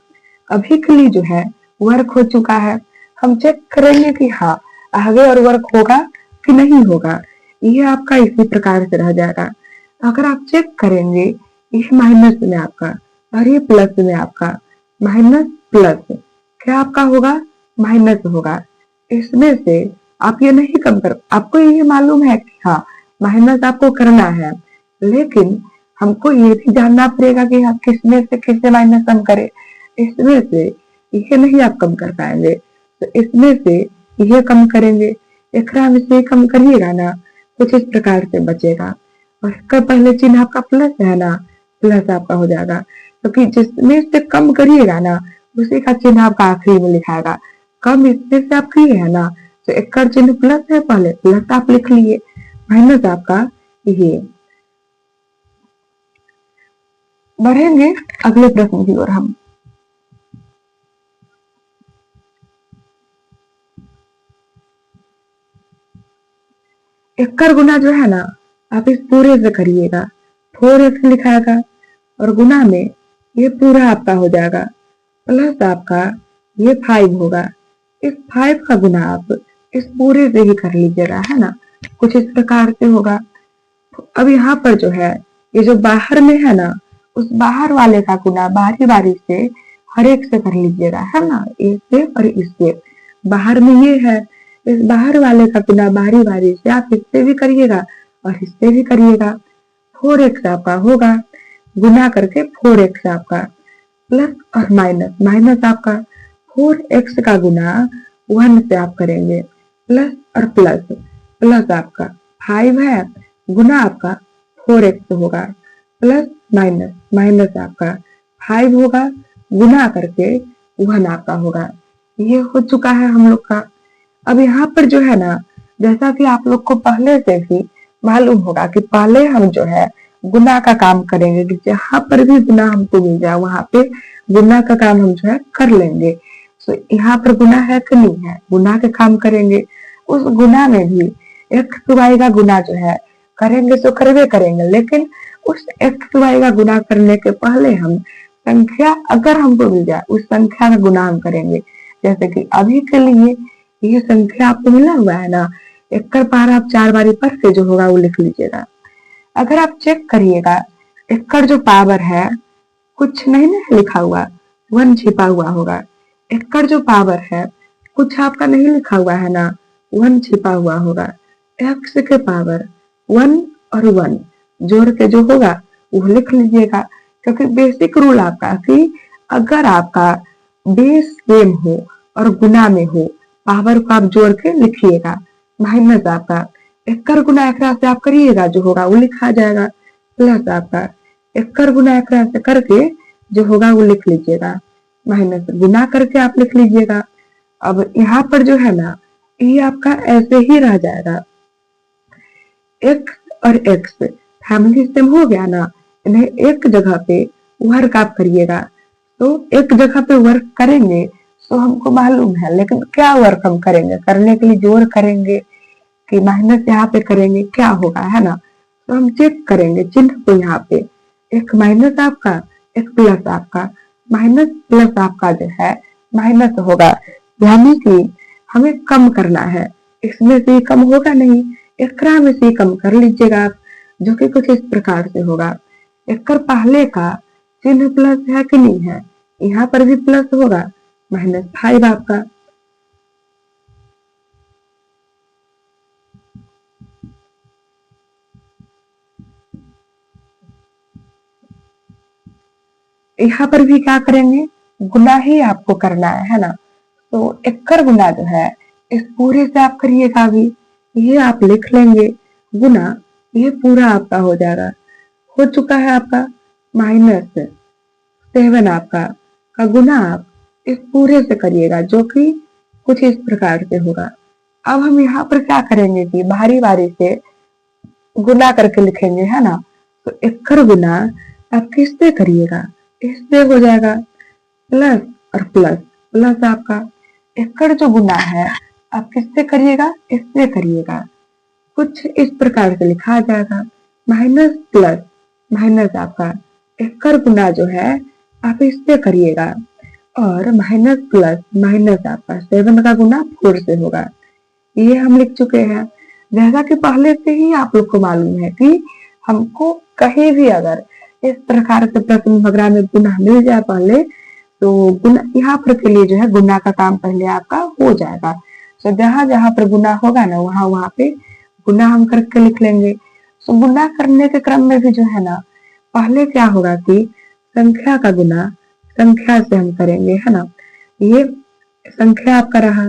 अभी के लिए जो है वर्क हो चुका है। हम चेक करेंगे कि हाँ आगे और वर्क होगा कि नहीं होगा। ये आपका इसी प्रकार से रह जाएगा। अगर आप चेक करेंगे ये माइनस में आपका और ये प्लस में आपका, माइनस प्लस क्या आपका होगा, माइनस होगा। इसमें से आप ये नहीं कम कर, आपको ये मालूम है कि हाँ माइनस आपको करना है, लेकिन हमको ये भी जानना पड़ेगा कि हम किसमें से किससे माइनस कम करें। इसमें से ये नहीं आप कम कर पाएंगे तो इसमें से ये कम करेंगे, एकरा में से कम करिएगा ना, कुछ इस प्रकार से बचेगा। और इसका पहले चिन्ह आपका प्लस है ना, प्लस आपका हो जाएगा, क्योंकि जिसमें से कम करिएगा ना उसी का चिन्ह आपका आखिरी में लिखाएगा। कम इसमें से आप किए है ना, तो एक का चिन्ह प्लस है, पहले प्लस आप लिख लिए, माइनस आपका ये। बढ़ेंगे अगले प्रश्न की ओर हम। एक्कर गुना जो है ना आप इस पूरे से करिएगा, 4x लिखाएगा और गुना में ये पूरा आपका हो जाएगा, प्लस आपका ये 5 होगा। इस 5 का गुना आप इस पूरे से ही कर लीजिएगा, है ना, कुछ इस प्रकार से होगा। अब यहाँ पर जो है ये जो बाहर में है ना, उस बाहर वाले का गुना बारी बारी से हर एक से कर लीजिएगा, है ना, इससे और इससे। बाहर में ये है, इस बाहर वाले का गुना बारी बारी से आप इससे भी करिएगा और इससे भी करिएगा। 4x आपका होगा, गुना करके 4x आपका, प्लस और माइनस, माइनस आपका 4x का गुना 1 से आप करेंगे, प्लस और प्लस, प्लस आपका 5 है, गुना आपका 4x होगा, प्लस माइनस, माइनस आपका 5 होगा, गुना करके 1 आपका होगा। ये हो चुका है हम लोग का। अब यहाँ पर जो है ना, जैसा कि आप लोग को पहले से ही मालूम होगा कि पहले हम जो है गुना का काम करेंगे, कि जहां पर भी गुना हमको मिल जाए वहां पे गुना का काम हम जो है कर लेंगे। तो यहाँ पर गुना है कि नहीं है, गुना के काम करेंगे। उस गुना में भी एक्स वाई का गुना जो है करेंगे तो करवे करेंगे, लेकिन उस एक्स वाई का गुना करने के पहले हम संख्या अगर हमको मिल जाए उस संख्या का गुना हम करेंगे। जैसे कि अभी के लिए ये संख्या आपको मिला हुआ है ना, एक कर पार आप 4 बारी पर से जो होगा वो लिख लीजिएगा। अगर आप चेक करिएगा एकड़ जो पावर है कुछ नहीं ना लिखा हुआ, 1 छिपा हुआ होगा। एकड़ जो पावर है कुछ आपका नहीं लिखा हुआ है ना, 1 छिपा हुआ होगा। एक्स के पावर 1 और 1 जोड़ के जो होगा वो लिख लीजिएगा, क्योंकि बेसिक रूल आपका कि अगर आपका बेस सेम हो और गुना में हो, पावर को आप जोड़ के लिखिएगा, माइनस आपका एकड़ गुना एकरा से आप करिएगा जो होगा वो लिखा जाएगा, प्लस आपका एकड़ गुना एकरा से करके जो होगा वो लिख लीजिएगा, माइनस गुना करके आप लिख लीजिएगा। अब यहाँ पर जो है ना ये आपका ऐसे ही रह जाएगा। एक्स और एक्स फैमिली सेम हो गया ना, इन्हें एक जगह पे वर्क आप करिएगा। तो एक जगह पे वर्क करेंगे तो हमको मालूम है, लेकिन क्या वर्क हम करेंगे, करने के लिए जोड़ करेंगे कि माइनस यहाँ पे करेंगे, क्या होगा, है ना। तो हम चेक करेंगे चिन्ह को, यहाँ पे एक माइनस आपका एक प्लस आपका, माइनस प्लस आपका जो है माइनस होगा, यानी कि हमें कम करना है। इसमें से कम होगा नहीं, एकरा में से कम कर लीजिएगा आप, जो कि कुछ इस प्रकार से होगा। एक पहले का चिन्ह प्लस है कि नहीं है, यहाँ पर भी प्लस होगा, -5 आपका। यहाँ पर भी क्या करेंगे, गुना ही आपको करना है ना। तो एकड़ गुना जो है इस पूरे से आप करिएगा अभी, ये आप लिख लेंगे, गुना ये पूरा आपका हो जाएगा, हो चुका है आपका। -7 आपका का गुना आप इस पूरे से करिएगा, जो कि कुछ इस प्रकार से होगा। अब हम यहाँ पर क्या करेंगे कि बारी बारी से गुना करके लिखेंगे, है ना। तो एकड़ गुना आप किससे करिएगा, इससे हो जाएगा, प्लस और प्लस, प्लस आपका एकड़ जो गुना है आप किससे करिएगा, इससे करिएगा, कुछ इस प्रकार से लिखा जाएगा, माइनस प्लस माइनस आपका एकड़ गुना जो है आप इससे करिएगा। और माइनस प्लस माइनस आपका 7 का गुना 4 से होगा। ये हम लिख चुके हैं। जैसा कि पहले से ही आप लोग को मालूम है कि हमको कहीं भी अगर इस प्रकार से प्रश्न वगैरह में गुना मिल जाए पहले, तो गुना यहाँ पर के लिए जो है गुना का काम पहले आपका हो जाएगा। तो जहां जहां पर गुना होगा ना वहां वहां पे गुना हम करके लिख लेंगे। तो गुना करने के क्रम में भी जो है ना पहले क्या होगा कि संख्या का गुना संख्या से हम करेंगे, है ना। ये संख्या आपका रहा,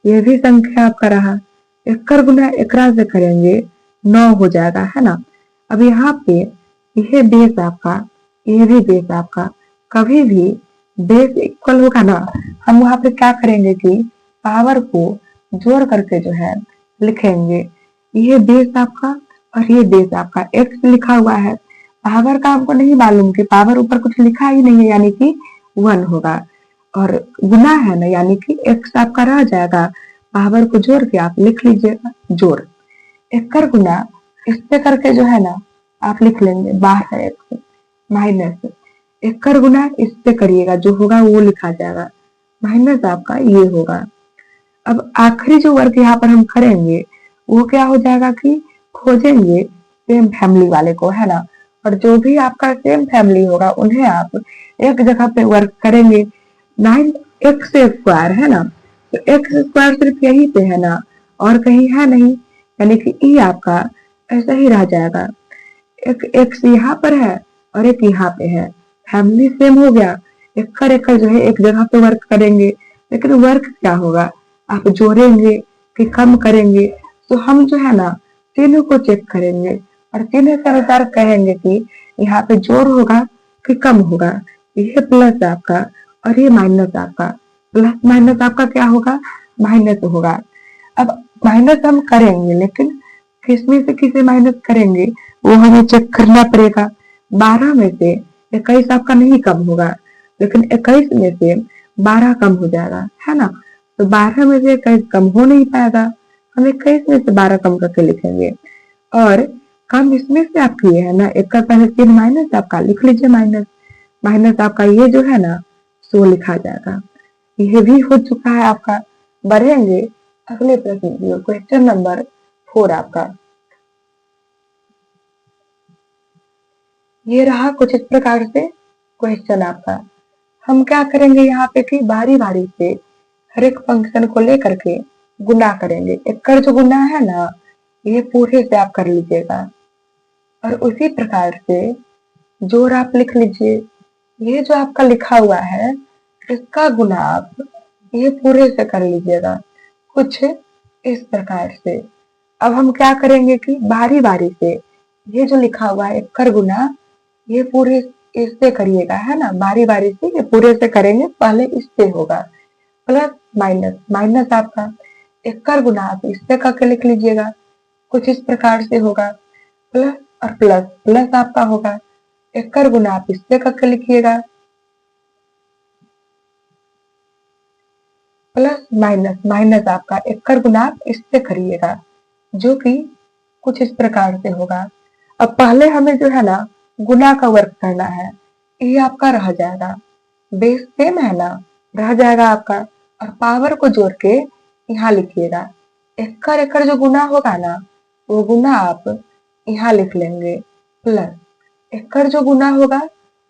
ये भी संख्या आपका रहा, एकड़ गुना एकड़ा से करेंगे 9 हो जाएगा, है ना। अब यहाँ पे ये बेस आपका, ये भी बेस आपका, कभी भी बेस इक्वल होगा ना, हम वहां पे क्या करेंगे कि पावर को जोड़ करके जो है लिखेंगे। ये बेस आपका और ये बेस आपका, एक्स लिखा हुआ है, पावर का हमको नहीं मालूम कि पावर ऊपर कुछ लिखा ही नहीं है, यानी कि 1 होगा। और गुना है ना, यानी कि एक्स आपका रह जाएगा, पावर को जोड़ के आप लिख लीजिएगा जोड़। एकड़ गुना इससे करके जो है ना आप लिख लेंगे 12x माइनस एकड़ गुना इससे करिएगा, जो होगा वो लिखा जाएगा, माइनस आपका ये होगा। अब आखिरी जो वर्क यहाँ पर हम करेंगे वो क्या हो जाएगा कि खोजेंगे सेम फैमिली वाले को, है ना। और जो भी आपका सेम फैमिली होगा उन्हें आप एक जगह पे वर्क करेंगे। 9x स्क्वायर है ना, तो एक्स स्क्वायर सिर्फ यहीं पे है ना, और कहीं है नहीं, यानी कि ई आपका ऐसा ही रह जाएगा। एक एक्स यहाँ पर है और एक यहाँ पे है, फैमिली सेम हो गया। एकड़ एकड़ जो है एक जगह पे वर्क करेंगे, लेकिन वर्क क्या होगा, आप जोड़ेंगे कि कम करेंगे। तो हम जो है ना तीनों को चेक करेंगे और तीनों के अनुसार कहेंगे कि यहाँ पे जोड़ होगा कि कम होगा। ये प्लस आपका और ये माइनस आपका, प्लस माइनस आपका क्या होगा, माइनस होगा। अब माइनस हम करेंगे, लेकिन किसमें से किसे माइनस करेंगे वो हमें चेक करना पड़ेगा। 12 में से 21 आपका नहीं कम होगा, लेकिन 21 में से 12 कम हो जाएगा, है ना। तो 12 में से 21 कम हो नहीं पाएगा, हम 21 में से 12 कम करके लिखेंगे। और कम इसमें से आप किए है ना, एक का पहले 3 माइनस आपका लिख लीजिए, माइनस माइनस आपका ये जो है ना 100 लिखा जाएगा। ये भी हो चुका है आपका। बढ़ेंगे अगले प्रश्न की ओर, क्वेश्चन नंबर 4 आपका। ये रहा कुछ इस प्रकार से क्वेश्चन आपका। हम क्या करेंगे यहाँ पे कि बारी बारी से हर एक फंक्शन को लेकर के गुना करेंगे। एकड़ जो गुना है ना ये पूरे से आप कर लीजिएगा, और उसी प्रकार से जोड़ आप लिख लीजिए। ये जो आपका लिखा हुआ है इसका गुना आप ये पूरे से कर लीजिएगा, कुछ इस प्रकार से। अब हम क्या करेंगे कि बारी बारी से ये जो लिखा हुआ है एकड़ गुना ये पूरे इससे करिएगा, है ना। बारी बारी से ये पूरे से करेंगे, पहले इससे होगा, प्लस माइनस माइनस आपका एकड़ गुना आप इससे करके लिख लीजिएगा, कुछ इस प्रकार से होगा। प्लस और प्लस प्लस आपका होगा, एकड़ गुना आप इससे करके लिखिएगा, प्लस माइनस माइनस आपका एकड़ गुना आप इससे करिएगा, जो कि कुछ इस प्रकार से होगा। अब पहले हमें जो है ना गुना का वर्क करना है, ये आपका रह जाएगा, बेस सेम है ना, रह जाएगा आपका। और पावर को जोड़ के यहाँ लिखिएगा। एकड़ एकड़ जो गुना होगा ना वो गुना आप यहाँ लिख लेंगे, प्लस एकड़ जो गुना होगा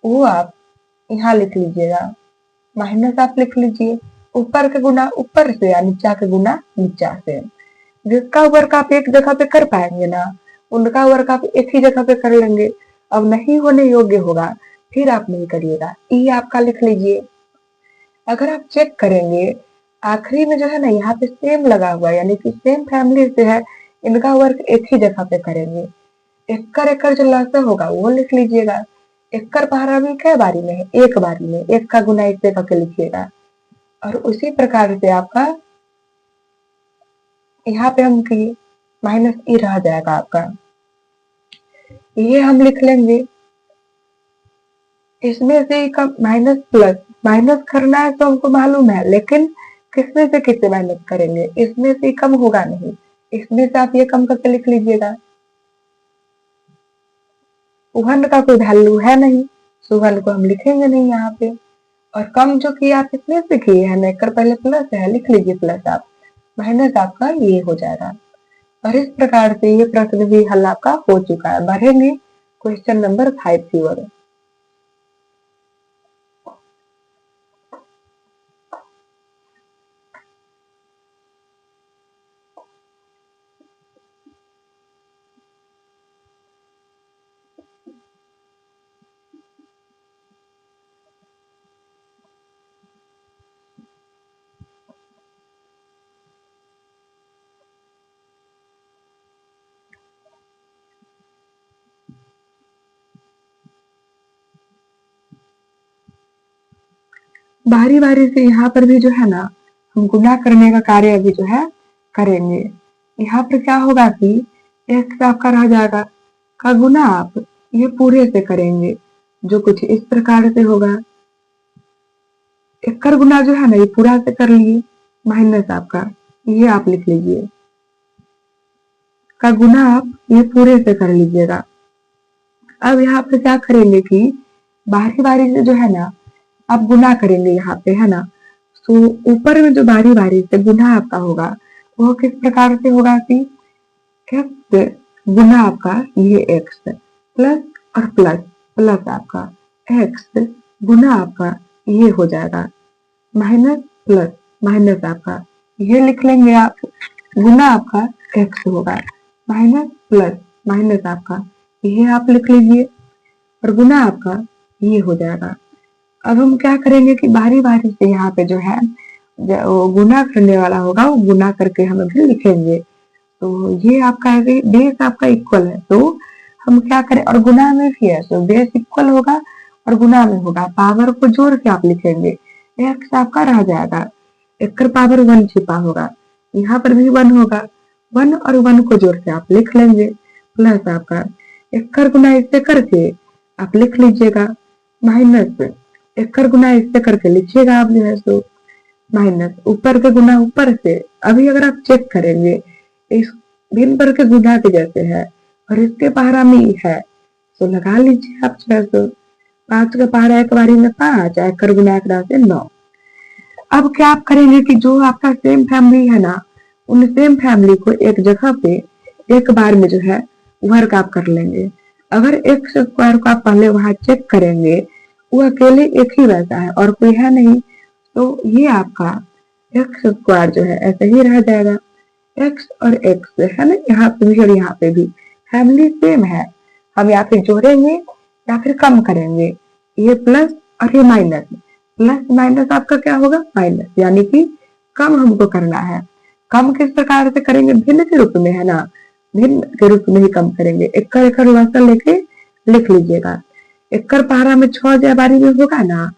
वो आप यहाँ लिख लीजिएगा, माइनस आप लिख लीजिए। ऊपर के गुना ऊपर से या नीचा के गुना नीचा से। जिसका वर्क आप एक जगह पे कर पाएंगे ना उनका वर्क आप एक ही जगह पे कर लेंगे। अब नहीं होने योग्य होगा फिर आप नहीं करिएगा, ई आपका लिख लीजिए। अगर आप चेक करेंगे आखिरी में जो है ना यहाँ पे सेम लगा हुआ है, यानी कि सेम फैमिली से है, इनका वर्क एक ही जगह पे करेंगे। एकड़ एकड़ जो लसा होगा वो लिख लीजिएगा। एकड़ पहरा भी कै बारी में है, एक बारी में, एक का गुना इससे करके लिखिएगा। और उसी प्रकार से आपका यहाँ पे हम किए माइनस ई रह जाएगा आपका, ये हम लिख लेंगे। इसमें से का माइनस प्लस माइनस करना है तो हमको मालूम है, लेकिन किसमें से किससे माइनस करेंगे, इसमें से कम होगा नहीं, इसमें से आप ये कम करके लिख लीजिएगा। 1 का कोई वैल्यू है नहीं, सो 1 को हम लिखेंगे नहीं यहाँ पे। और कम जो किया आप कितने से किए हैं, नेकर पहले प्लस है, लिख लीजिए प्लस आप, माइनस आपका ये हो जाएगा। और इस प्रकार से ये प्रश्न भी हल आपका हो चुका है। बढ़ेंगे क्वेश्चन नंबर 5 की ओर। बारी बारी से यहाँ पर भी जो है ना, हम गुना करने का कार्य भी जो है करेंगे। यहाँ पर क्या होगा कि x आपका रह जाएगा, का गुना आप ये पूरे से करेंगे, जो कुछ इस प्रकार से होगा। एक गुना जो है ना ये पूरा से कर लिए, माइनस आपका ये आप लिख लीजिए, का गुना आप ये पूरे से कर लीजिएगा। अब यहाँ पे क्या करेंगे कि बारी बारी से जो है ना आप गुना करेंगे यहाँ पे, है ना। तो ऊपर में जो बारी बारी से गुना आपका होगा वो किस प्रकार से होगा कि x गुना आपका ये x प्लस और प्लस, प्लस आपका x गुना आपका ये हो जाएगा, माइनस प्लस माइनस आपका ये लिख लेंगे आप, गुना आपका x होगा, माइनस प्लस माइनस आपका ये आप लिख लीजिए, और गुना आपका ये हो जाएगा। अब हम क्या करेंगे कि बारी बारी से यहाँ पे जो है वो गुना करने वाला होगा वो गुना करके हम अभी लिखेंगे। तो ये आपका बेस आपका इक्वल है, तो हम क्या करें, और गुना में भी है, तो बेस इक्वल होगा और गुना में होगा, पावर को जोड़ के आप लिखेंगे, एक्स आपका रह जाएगा, एक पावर 1 छिपा होगा, यहाँ पर भी 1 होगा, 1 और 1 को जोड़ के आप लिख लेंगे, प्लस आपका एक गुना इससे करके आप लिख लीजिएगा, माइनस एक गुना इससे करके लिखिएगा आप जो है सो, माइनस ऊपर के गुना ऊपर से। अभी अगर आप चेक करेंगे इस भिन्न पर के गुना के जैसे है और इसके पहाड़ा में है, तो लगा लीजिए आप 600, 5 का पहाड़ा एक बारी में 5, एक गुना एक से 9। अब क्या आप करेंगे कि जो आपका सेम फैमिली है ना, उन सेम फैमिली को एक जगह पे एक बार में जो है वर्क आप कर लेंगे। अगर एक्स स्क्वायर को आप पहले वहां चेक करेंगे, वो अकेले एक ही रहता है और कोई है नहीं, तो ये आपका एक्स स्क्वायर जो है ऐसे ही रह जाएगा, एक्स और एक्स है ना, यहाँ पे भी और यहाँ पे भी फैमिली सेम है, हम या फिर जोड़ेंगे या फिर कम करेंगे, ये प्लस और ये माइनस, प्लस माइनस आपका क्या होगा माइनस, यानी कि कम हमको करना है। कम किस प्रकार से करेंगे, भिन्न के रूप में, है ना, भिन्न के रूप में ही कम करेंगे। एकड़ एकड़ लसन लेके लिख लीजिएगा, एकड़ पहाड़ा में 6 बारी में होगा ना,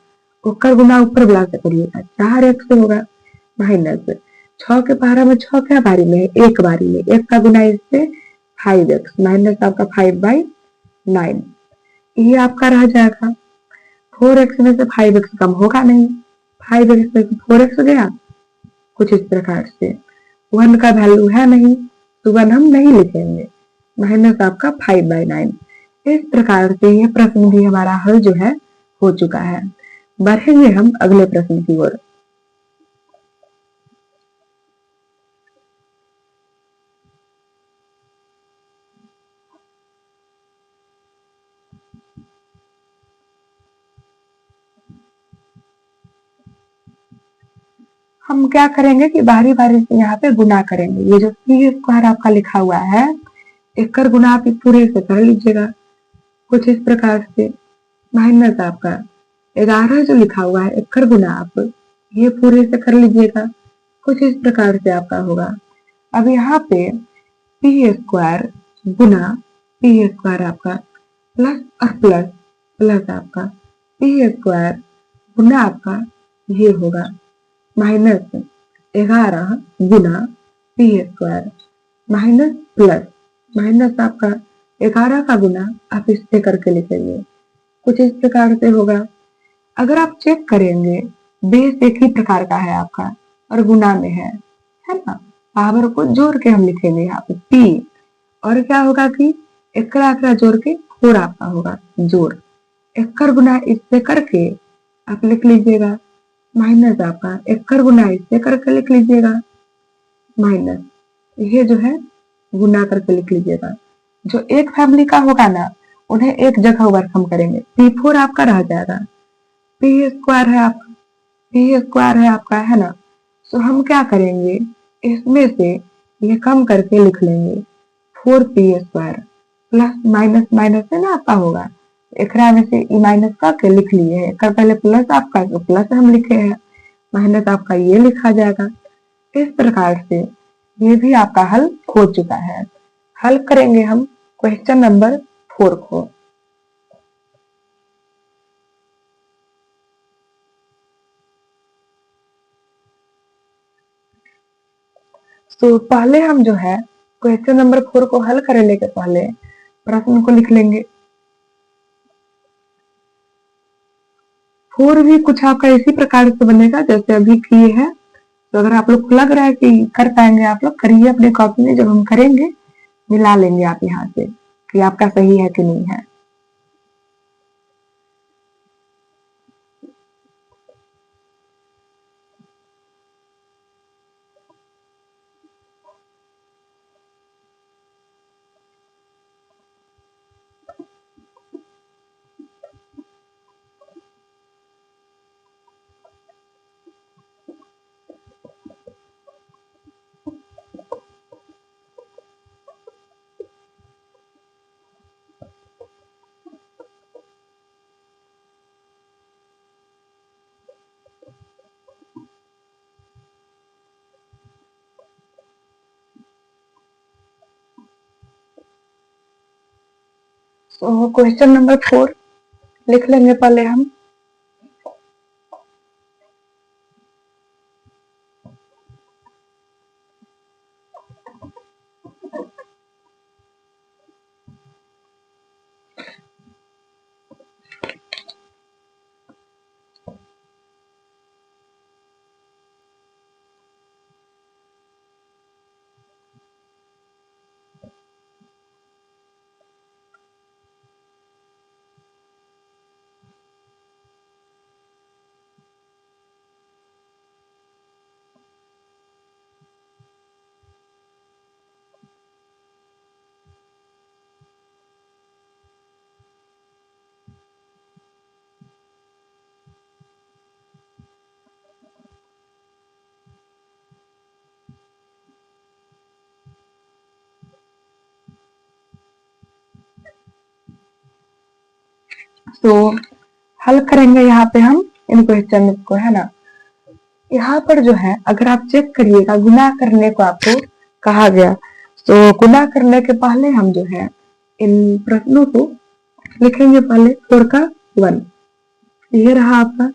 ओकर गुना ऊपर बुला से करिएगा, 4 एक्स होगा, माइनस 6 के पहाड़ा में 6 क्या बारी में है, एक बारी में, एक का गुना इससे 5x, माइनस आपका 5/9, ये आपका रह जाएगा। 4x में से 5x कम होगा नहीं, 5x में से 4x गया, कुछ इस प्रकार से 1 का वैल्यू है नहीं, तो 1 हम नहीं लिखेंगे, माइनस आपका 5/9। इस प्रकार से यह प्रश्न भी हमारा हल जो है हो चुका है। बढ़ेंगे हम अगले प्रश्न की ओर। हम क्या करेंगे कि बारी बारी से यहाँ पे गुना करेंगे, ये जो सी स्क्वायर आपका लिखा हुआ है, एकड़ गुना आप पूरे से कर लीजिएगा कुछ इस प्रकार से, माइनस आपका 11 जो लिखा हुआ है एकड़ गुना आप ये पूरे से कर लीजिएगा, कुछ इस प्रकार से आपका होगा। अब यहाँ पे पी स्क्वायर गुना पी स्क्वायर आपका प्लस और प्लस, प्लस आपका पी स्क्वायर गुना आपका ये होगा, माइनस 11 गुना P square, minus plus minus आपका 11 का गुना आप इससे करके लिखेंगे, कुछ इस प्रकार से होगा। अगर आप चेक करेंगे बेस एक ही प्रकार का है आपका और गुना में है ना, पावर को जोड़ के हम लिखेंगे यहाँ पे पी, और क्या होगा कि एकड़ा एकड़ा जोड़ के 4 आपका होगा जोड़, एकड़ गुना इससे करके आप लिख लीजिएगा, माइनस आपका एक्कर गुना इससे करके लिख लीजिएगा, माइनस ये जो है गुना करके लिख लीजिएगा। जो एक फैमिली का होगा ना उन्हें एक जगह वर्क हम करेंगे, P4 आपका रह जाएगा, पी स्क्वायर है आपका, पी स्क्वायर है आपका, है ना। तो हम क्या करेंगे, इसमें से ये कम करके लिख लेंगे 4p square plus minus minus है ना आपका होगा, एकरा में से ई माइनस करके लिख लिए है, कर पहले प्लस आपका तो प्लस हम लिखे हैं, माइनस आपका ये लिखा जाएगा। इस प्रकार से ये भी आपका हल हो चुका है। हल करेंगे हम क्वेश्चन नंबर 4 को। तो पहले हम जो है क्वेश्चन नंबर 4 को हल करने के पहले प्रश्न को लिख लेंगे। 4 भी कुछ आपका इसी प्रकार से बनेगा जैसे अभी किए हैं। तो अगर आप लोग को लग रहा है कि कर पाएंगे आप लोग करिए अपने कॉपी में, जब हम करेंगे मिला लेंगे आप यहाँ से कि आपका सही है कि नहीं है। तो क्वेश्चन नंबर 4 लिख लेंगे पहले हम। तो हल करेंगे यहाँ पे हम इन क्वेश्चन को, है ना। यहाँ पर जो है अगर आप चेक करिएगा गुना करने को आपको कहा गया, तो गुना करने के पहले हम जो है इन प्रश्नों को लिखेंगे। पहले 4 का 1 ये रहा आपका,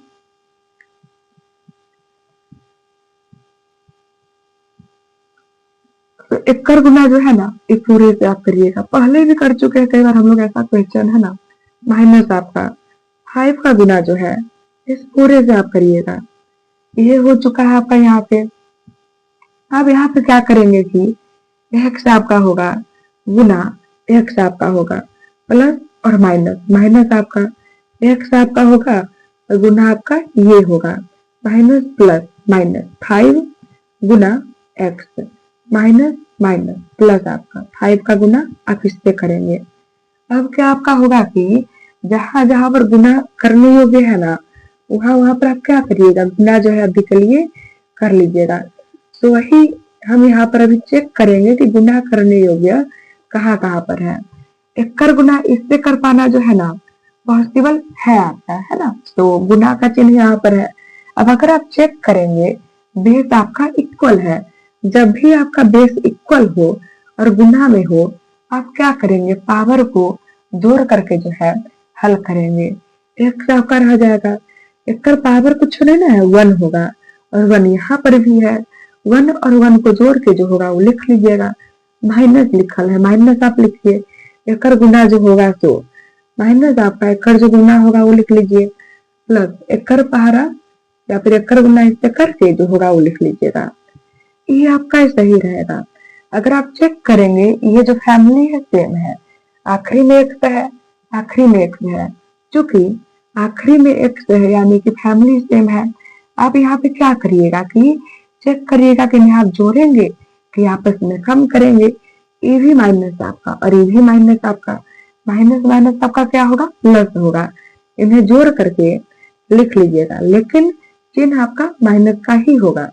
तो एक्कर गुना जो है ना ये पूरे से आप करिएगा, पहले भी कर चुके हैं कई बार हम लोग ऐसा क्वेश्चन, है ना। माइनस आपका 5 का गुना जो है इस पूरे से आप करिएगा, ये हो चुका है आपका यहाँ पे। अब यहाँ पे क्या करेंगे कि एक्स आपका होगा गुना एक्स आपका होगा प्लस और माइनस, माइनस आपका एक्स आपका होगा और गुना आपका ये होगा माइनस प्लस माइनस 5 गुना एक्स माइनस माइनस प्लस आपका 5 का गुना आप इससे करेंगे। अब क्या आपका होगा कि जहां जहां पर गुना करने योग्य है ना वहां वहां पर आप क्या करिएगा, गुना जो है अभी के लिए कर लीजिएगा। तो वही हम यहाँ पर अभी चेक करेंगे कि गुना करने योग्य कहाँ कहाँ पर है। एक्कर गुना इससे कर पाना जो है ना पॉसिबल है आपका, है ना। तो गुना का चिन्ह यहाँ पर है। अब अगर आप चेक करेंगे बेस आपका इक्वल है, जब भी आपका बेस इक्वल हो और गुना में हो आप क्या करेंगे, पावर को जोड़ करके जो है हल करेंगे। एक्स आपका रह जाएगा, एक्कर पावर कुछ नहीं ना है 1 होगा और 1 यहाँ पर भी है, 1 और 1 को जोड़ के जो होगा वो लिख लीजिएगा। माइनस लिखल है, माइनस आप लिखिए, एक्कर गुना जो होगा तो माइनस आपका एक्कर जो गुना होगा वो लिख लीजिए, प्लस एक्कर पहाड़ा या फिर एक्कर गुना इससे करके जो होगा वो लिख लीजिएगा। ये आपका सही रहेगा। अगर आप चेक करेंगे ये जो फैमिली है सेम है, आखिरी में एक्स है, आखिरी में एक्स है, क्योंकि आखिरी में एक्स है यानी कि फैमिली सेम है। आप यहाँ पे क्या करिएगा कि चेक करिएगा कि यहाँ जोड़ेंगे कि आपस में कम करेंगे। ए भी माइनस आपका और ए भी माइनस आपका, माइनस माइनस आपका क्या होगा, प्लस होगा। इन्हें जोड़ करके लिख लीजिएगा, लेकिन चिन्ह आपका माइनस का ही होगा,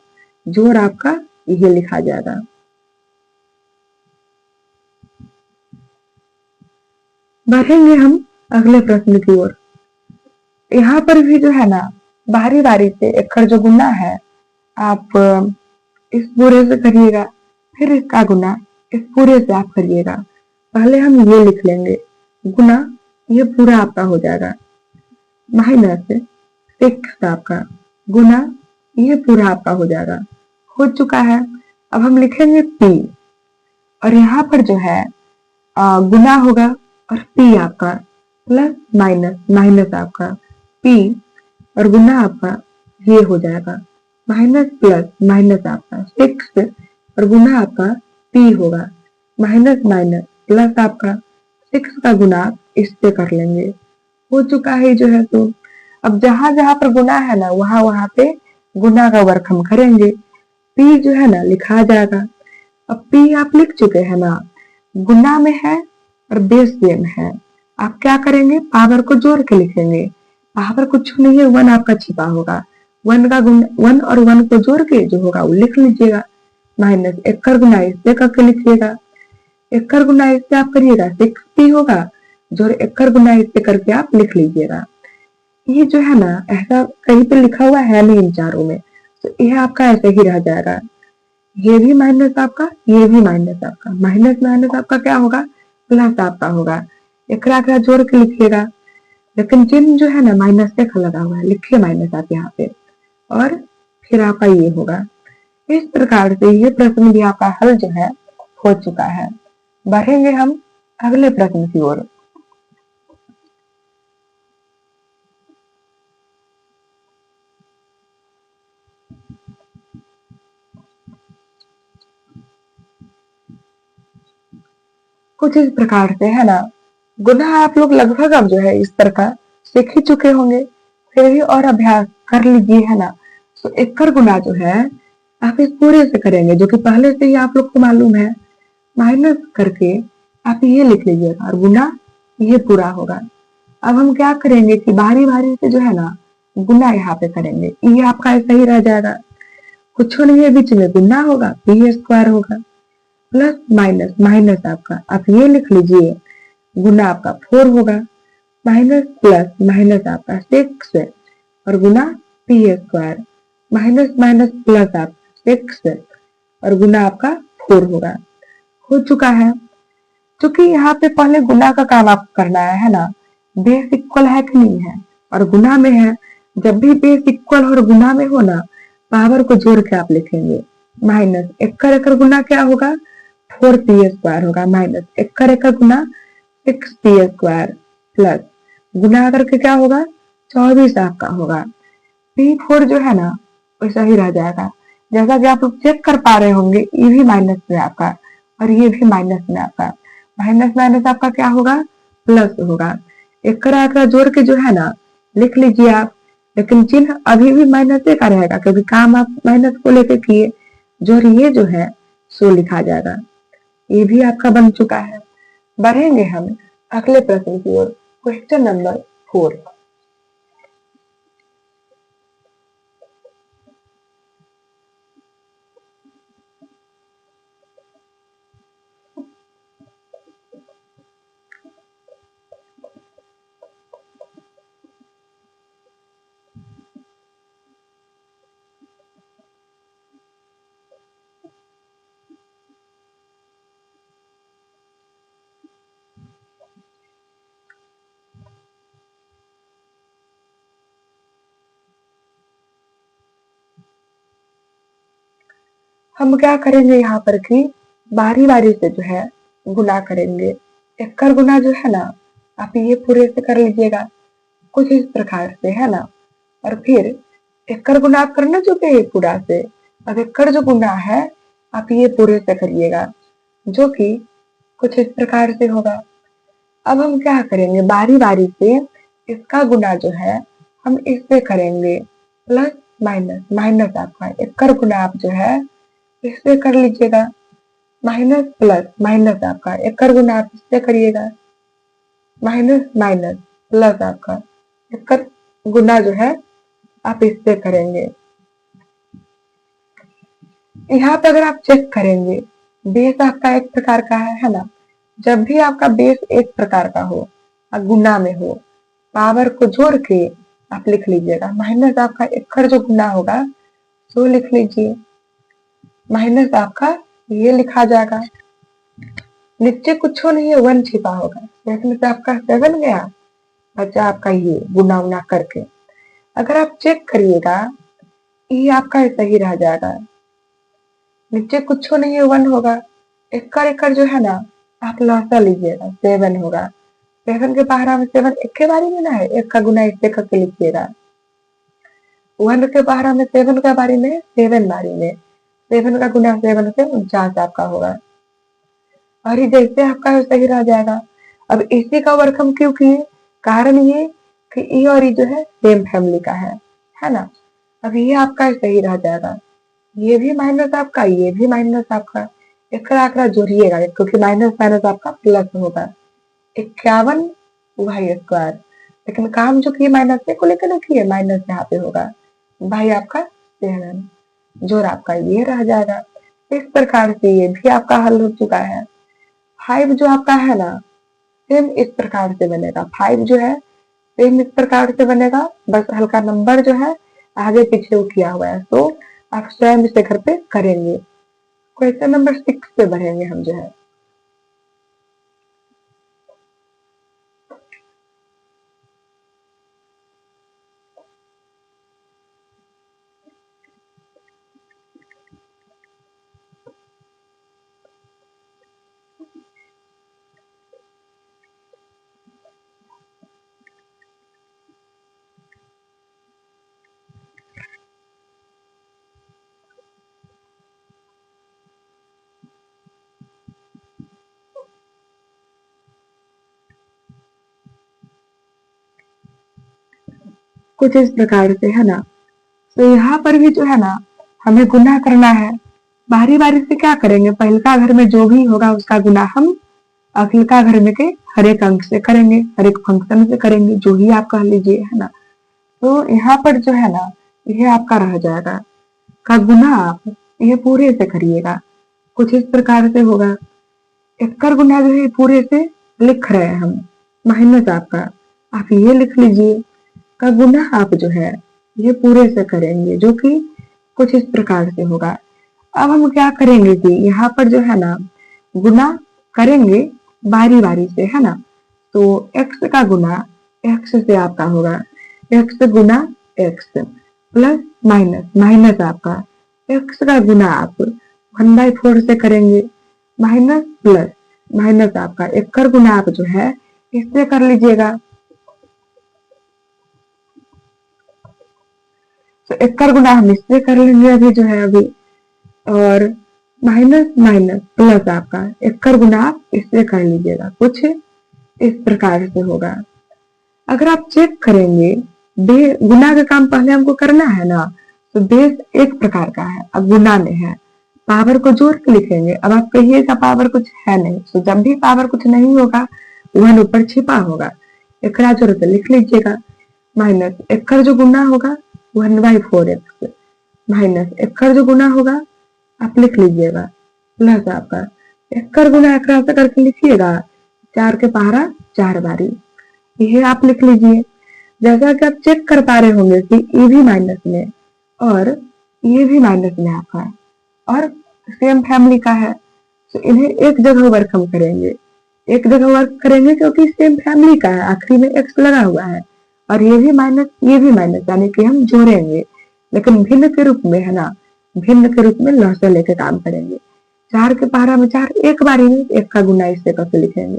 जोड़ आपका ये लिखा जाएगा। बढ़ेंगे हम अगले प्रश्न की ओर। यहाँ पर भी जो है ना बारी बारी से एक जो गुना है आप इस पूरे से करिएगा, फिर इसका गुना इस पूरे से आप करिएगा। पहले हम ये लिख लेंगे गुना, ये पूरा आपका हो जाएगा, माइनस 6 आपका गुना ये पूरा आपका हो जाएगा, हो चुका है। अब हम लिखेंगे पी और यहाँ पर जो है गुना होगा और पी आपका प्लस माइनस माइनस आपका पी और गुना आपका ये हो जाएगा माइनस प्लस माइनस आपका 6 और गुना आपका पी होगा, माइनस माइनस प्लस आपका 6 का गुना इस पे कर लेंगे, हो चुका है जो है। तो अब जहां जहां पर गुना है ना वहां वहां पे गुना का वर्क हम करेंगे, पी जो है ना लिखा जाएगा। अब पी आप लिख चुके हैं ना, गुना में है और बेस सेम है, आप क्या करेंगे पावर को जोड़ के लिखेंगे। पावर कुछ नहीं है, 1 आपका छिपा होगा, 1 का गुना 1 और 1 को जोड़ के जो होगा वो लिख लीजिएगा, माइनस 1 कर गुना इससे करके लिखिएगा, 1 कर गुना इससे आप करिएगा 6p होगा, जोड़ 1 कर गुना इससे करके आप लिख लीजिएगा। ये जो है ना ऐसा कहीं पे लिखा हुआ है नहीं इन चारों में, तो यह आपका ऐसे ही रह जाएगा। ये भी माइनस आपका, ये भी माइनस आपका, माइनस माइनस आपका क्या होगा, प्लस आपका होगा। एकरा एकरा जोड़ के लिखिएगा, लेकिन चिन्ह जो है ना माइनस से लगा हुआ है, लिखिए माइनस आप यहाँ पे, और फिर आपका ये होगा। इस प्रकार से ये प्रश्न भी आपका हल जो है हो चुका है। बढ़ेंगे हम अगले प्रश्न की ओर। कुछ इस प्रकार से है ना, गुना आप लोग लगभग अब जो है इस तरह का सीख ही चुके होंगे, फिर भी और अभ्यास कर लीजिए है ना। तो एकड़ गुना जो है आप इस पूरे से करेंगे, जो कि पहले से ही आप लोग को मालूम है, माइनस करके आप ये लिख लीजिएगा और गुना ये पूरा होगा। अब हम क्या करेंगे कि बारी बारी से जो है ना गुना यहाँ पे करेंगे, ये आपका ऐसा ही रह जाएगा, कुछ नहीं है, बीच में गुना होगा पी स्क्वायर होगा, प्लस माइनस माइनस आपका आप ये लिख लीजिए, गुना आपका 4 होगा, माइनस प्लस माइनस आपका 6 और गुना P square, minus minus plus आप 6 और गुना आपका 4 होगा, हो चुका है। क्योंकि यहाँ पे पहले गुना का काम आपको करना है ना, बेस इक्वल है कि नहीं है और गुना में है, जब भी बेस इक्वल और गुना में हो ना पावर को जोड़ के आप लिखेंगे, माइनस एकड़ गुना क्या होगा 4p स्क्वायर होगा, माइनस एकड़ गुना 6p स्क्वायर प्लस गुना करके क्या होगा 24 आपका होगा। p4 जो है ना वैसा ही रह जाएगा, जैसा कि आप लोग चेक कर पा रहे होंगे, ये भी माइनस में आपका और ये भी माइनस में आपका, माइनस माइनस आपका क्या होगा प्लस होगा। एकड़ा एकड़ा जोड़ के जो है ना लिख लीजिए आप, लेकिन चिन्ह अभी भी माइनस का रहेगा, क्योंकि काम आप माइनस को लेकर किए, जोड़ ये जो है सो लिखा जाएगा। ये भी आपका बन चुका है। बढ़ेंगे हम अगले प्रश्न की ओर, क्वेश्चन नंबर 4। हम क्या करेंगे यहाँ पर कि बारी बारी से जो है गुना करेंगे, एकड़ गुना जो है ना आप ये पूरे से कर लीजिएगा, कुछ इस प्रकार से है ना, और फिर एकड़ गुना आप करना चुके हैं पूरा से, अब एकड़ जो गुना है आप ये पूरे से करिएगा, जो कि कुछ इस प्रकार से होगा। अब हम क्या करेंगे बारी बारी से इसका गुना जो है हम इससे करेंगे, प्लस माइनस, माइनस आपका एकर गुना आप जो है इससे कर लीजिएगा, माइनस प्लस माइनस आपका एकर गुना आप इससे करिएगा, माइनस माइनस प्लस आपका एकर गुना जो है आप इससे करेंगे। यहाँ पे अगर आप चेक करेंगे बेस आपका एक प्रकार का है ना, जब भी आपका बेस एक प्रकार का हो और गुना में हो, पावर को जोड़ के आप लिख लीजिएगा, माइनस आपका एकर जो गुना होगा तो लिख लीजिए, माइनस आपका ये लिखा जाएगा, नीचे कुछ नहीं है, 1 छिपा होगा, इसमें से आपका 7 गया, बचा आपका ये गुना उना करके। अगर आप चेक करिएगा ये आपका सही रह जाएगा, नीचे कुछ नहीं है, 1 होगा, एकर एकर जो है ना आप लौटा लीजिएगा, 7 होगा, 7 के पहाड़ा में 7 एक के बारी में ना है, एक का गुना इससे करके लिखिएगा, 1 के पहाड़ा में 7 का बारी में 7 बारी में 7 का गुना 7 से 49 आपका होगा, और ये जैसे आपका सही रह जाएगा। अब इसी का वर्क हम क्यों किए, कारण ये कि ये और ये जो है सेम फैमिली का है ना। अब ये आपका सही रह जाएगा, ये भी माइनस आपका, ये भी माइनस आपका, एक आंकड़ा जोड़िएगा क्योंकि माइनस माइनस आपका प्लस होगा, 51 वाई स्क्वायर, लेकिन काम जो किए माइनस को लेकर रखिए, माइनस यहाँ पे होगा, भाई आपका 7 जोड़ आपका ये रह जाएगा। इस प्रकार से ये भी आपका हल हो चुका है। 5 जो आपका है ना सेम इस प्रकार से बनेगा, 5 जो है सेम इस प्रकार से बनेगा, बस हल्का नंबर जो है आगे पीछे वो किया हुआ है, तो आप स्वयं इसे घर पे करेंगे। क्वेश्चन नंबर 6 पे बढ़ेंगे हम जो है। कुछ इस प्रकार से है ना, तो यहाँ पर भी जो है ना हमें गुना करना है, बारी बारी से क्या करेंगे, पहलका घर में जो भी होगा उसका गुना हम अगलका घर में के हर एक अंक से करेंगे, हर एक फंक्शन से करेंगे, जो ही आप कह लीजिए है ना। तो यहाँ पर जो है ना ये आपका रह जाएगा का गुना आप ये पूरे से करिएगा, कुछ इस प्रकार से होगा, एकर गुना जो है पूरे से लिख रहे हैं हम, माइनस आपका आप ये लिख लीजिए, का गुना आप जो है ये पूरे से करेंगे, जो कि कुछ इस प्रकार से होगा। अब हम क्या करेंगे कि यहाँ पर जो है ना गुना करेंगे बारी बारी से है ना, तो x का गुना x से आपका होगा, x गुना x प्लस माइनस माइनस आपका x का गुना आप 1/4 से करेंगे, माइनस प्लस माइनस आपका एकर गुना आप जो है इससे कर लीजिएगा, तो एकर गुना हम इससे कर लेंगे अभी जो है अभी, और माइनस माइनस प्लस आपका एकर गुना आप इससे कर लीजिएगा, कुछ इस प्रकार से होगा। अगर आप चेक करेंगे गुना का काम पहले हमको करना है ना, तो बेस एक प्रकार का है, अब गुना में है, पावर को जोड़ के लिखेंगे। अब आप कहिएगा पावर कुछ है नहीं, तो जब भी पावर कुछ नहीं होगा 1 ऊपर छिपा होगा, एकरा जोड़ के लिख लीजिएगा, माइनस एकर जो गुना होगा 1/4x माइनस एकर जो गुना होगा आप लिख लीजिएगा, प्लस आपका एकर गुना एकरा से करके लिखिएगा, 4 के पहाड़ा 4 बारी, ये आप लिख लीजिए। जैसा कि आप चेक कर पा रहे होंगे कि ये भी माइनस में और ये भी माइनस में आपका और सेम फैमिली का है, तो इन्हें एक जगह वर्क हम करेंगे, एक जगह वर्क करेंगे क्योंकि सेम फैमिली का है, आखिरी में x लगा हुआ है, और ये भी माइनस ये भी माइनस, यानी कि हम जोड़ेंगे लेकिन भिन्न के रूप में है ना, भिन्न के रूप में लौसे लेके काम करेंगे। 4 के पहाड़ा में 4 एक बारी में, एक का गुना इससे करके लिखेंगे,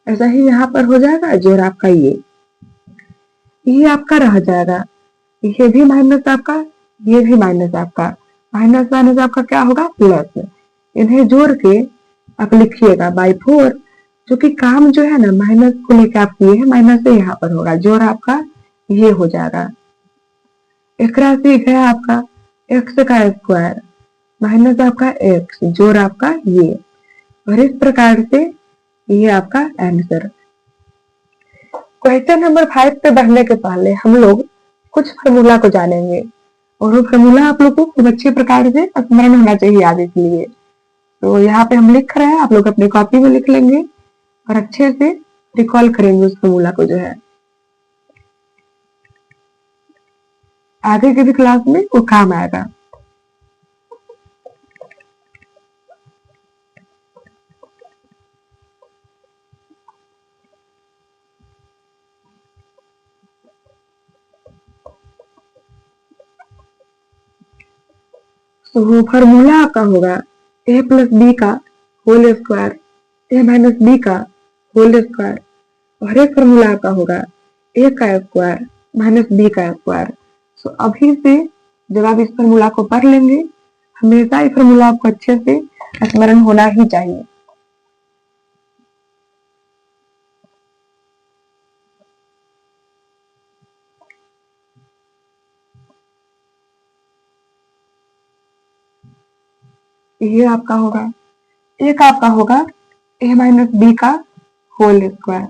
ऐसा ही यहाँ पर हो जाएगा। जोड़ आपका ये आपका रह जाएगा, ये भी माइनस आपका, ये भी माइनस आपका, माइनस माइनस आपका क्या होगा प्लस, इन्हें जोड़ के आप लिखिएगा 4, जो कि काम जो है ना माइनस को लेकर आप किए हैं, माइनस से यहाँ पर होगा, जोड़ आपका ये हो जाएगा। एक राशि है आपका एक्स का स्क्वायर माइनस आपका एक्स जोड़ आपका ये, और इस प्रकार से ये आपका आंसर। क्वेश्चन नंबर 5 पे बढ़ने के पहले हम लोग कुछ फार्मूला को जानेंगे, और वो फार्मूला आप लोग को खूब अच्छे प्रकार से स्मरण होना चाहिए आगे के लिए। तो यहाँ पे हम लिख रहे हैं, आप लोग अपनी कॉपी में लिख लेंगे और अच्छे से रिकॉल करेंगे उस फार्मूला को, जो है आगे के भी क्लास में वो काम आएगा। तो फॉर्मूला आपका होगा a प्लस बी का whole square a minus B का होल स्क्वायर, और एक फॉर्मूला आपका होगा a का स्क्वायर माइनस बी का स्क्वायर। तो अभी से जब आप इस फॉर्मूला को पढ़ लेंगे, हमेशा ये फॉर्मूला आपको अच्छे से स्मरण होना ही चाहिए। ये आपका होगा, एक आपका होगा a माइनस बी का होल स्क्वायर।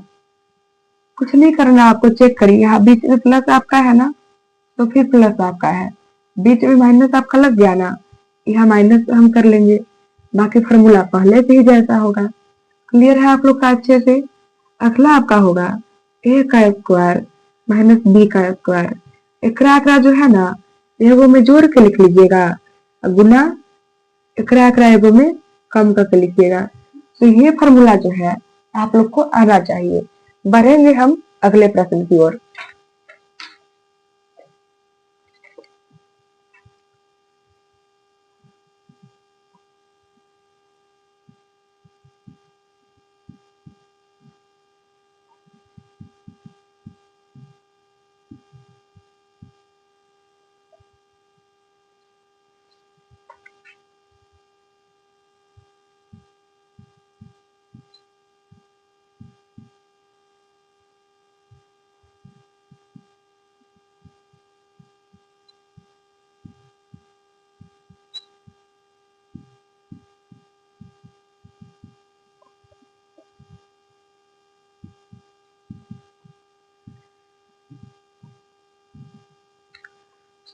कुछ नहीं करना, आपको चेक करिए, यहाँ बीच में प्लस आपका है ना, तो फिर प्लस आपका है, बीच में माइनस आपका लग गया ना, यहाँ माइनस हम कर लेंगे, बाकी फॉर्मूला पहले से ही जैसा होगा। क्लियर है आप लोग का अच्छे से। अगला आपका होगा a का स्क्वायर माइनस बी का स्क्वायर। एकरा एकरा जो है ना एगो में जोड़ के लिख लीजिएगा, गुना एकरा एकरा एगो में कम करके लिखिएगा। तो ये फॉर्मूला जो है आप लोग को आना चाहिए। बढ़ेंगे हम अगले प्रश्न की ओर।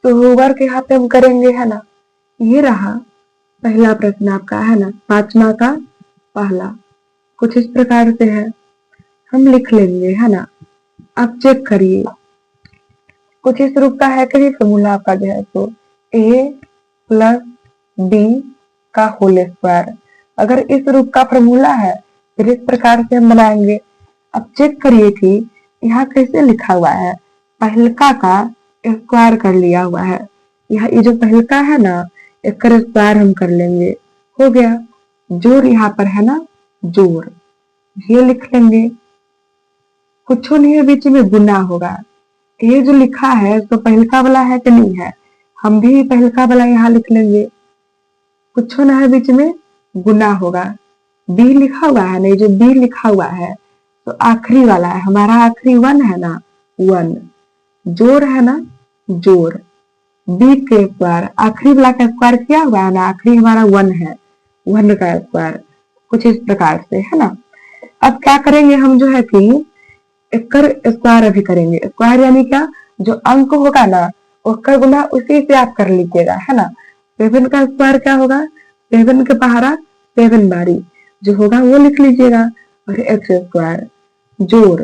तो वर्क यहाँ पे हम करेंगे है ना, ये रहा पहला प्रश्न आपका है ना, 5वां का पहला, कुछ इस प्रकार से है, हम लिख लेंगे है ना। अब चेक करिए, कुछ इस रूप का है कि फॉर्मूला आपका जो है तो a प्लस बी का होल स्क्वायर। अगर इस रूप का फॉर्मूला है फिर इस प्रकार से हम बनाएंगे। अब चेक करिए कि यहाँ कैसे लिखा हुआ है, पहलका का स्क्वायर कर लिया हुआ है, यहाँ ये जो पहलका है ना इसका स्क्वायर हम कर लेंगे, हो गया। जोड़ यहाँ पर है ना, जोड़ ये लिख लेंगे, कुछ नहीं है बीच में गुना होगा। ये जो लिखा है तो पहलका वाला है कि नहीं है, हम भी पहलका वाला यहाँ लिख लेंगे, कुछ ना है बीच में गुना होगा। बी लिखा हुआ है ना, जो बी लिखा हुआ है तो आखिरी वाला है हमारा, आखिरी वन है ना, वन जोड़ है ना, जोड़ बी के स्क्वायर, आखिरी वाला का स्क्वायर किया हुआ है ना, आखिरी हमारा वन है, वन का स्क्वायर, कुछ इस प्रकार से है ना। अब क्या करेंगे हम जो है कि एकर स्क्वायर अभी करेंगे। स्क्वायर यानी क्या, जो अंक होगा ना उसका गुना उसी से आप कर लीजिएगा है ना। 7 का स्क्वायर क्या होगा, 7 के पहाड़ा 7 बारी जो होगा वो लिख लीजिएगा, और एक्स स्क्वायर जोड़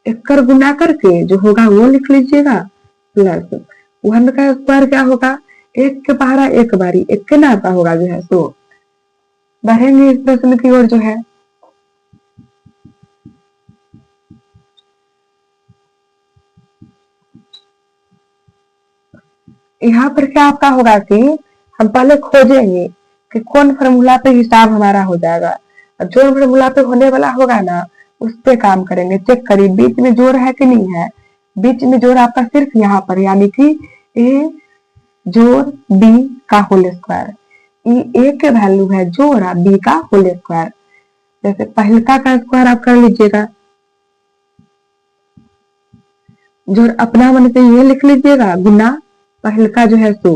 एकर गुना करके जो होगा वो लिख लीजिएगा, प्लस 1 का स्क्वायर क्या होगा, 1 के पहाड़ा 1 बारी, 1 के नाता होगा जो है। तो बढ़ेंगे इस प्रश्न की ओर जो है। यहाँ पर क्या आपका होगा कि हम पहले खोजेंगे कि कौन फार्मूला पे हिसाब हमारा हो जाएगा, और जो फार्मूला पे होने वाला होगा ना उस पे काम करेंगे। चेक करिए बीच में जोड़ है कि नहीं है, बीच में जोड़ आपका सिर्फ यहाँ पर, यानी कि ए जोड़ बी का होल स्क्वायर, ए के वैल्यू है जोड़ बी का होल स्क्वायर। जैसे पहिलका का स्क्वायर आप कर लीजिएगा, जो अपना मन से ये लिख लीजिएगा गुना पहिलका जो है सो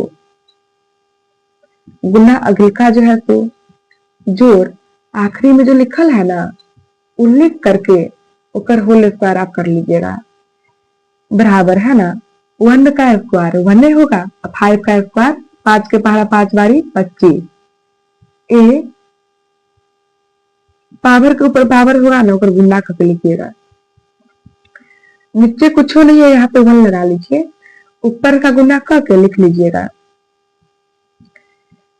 गुना अगलका जो है सो जोड़ आखिरी में जो लिखल है ना वो लिख करके ऊपर होल स्क्वायर आप कर लीजिएगा, बराबर है ना। 1 का स्क्वायर 1 होगा, 5 का स्क्वायर 5 के पहाड़ा 5 बारी 25, ए पावर के ऊपर पावर होगा ना ऊपर गुना करके लिखिएगा, नीचे कुछ नहीं है यहाँ पे 1 लगा लीजिए, ऊपर का गुना करके लिख लीजिएगा।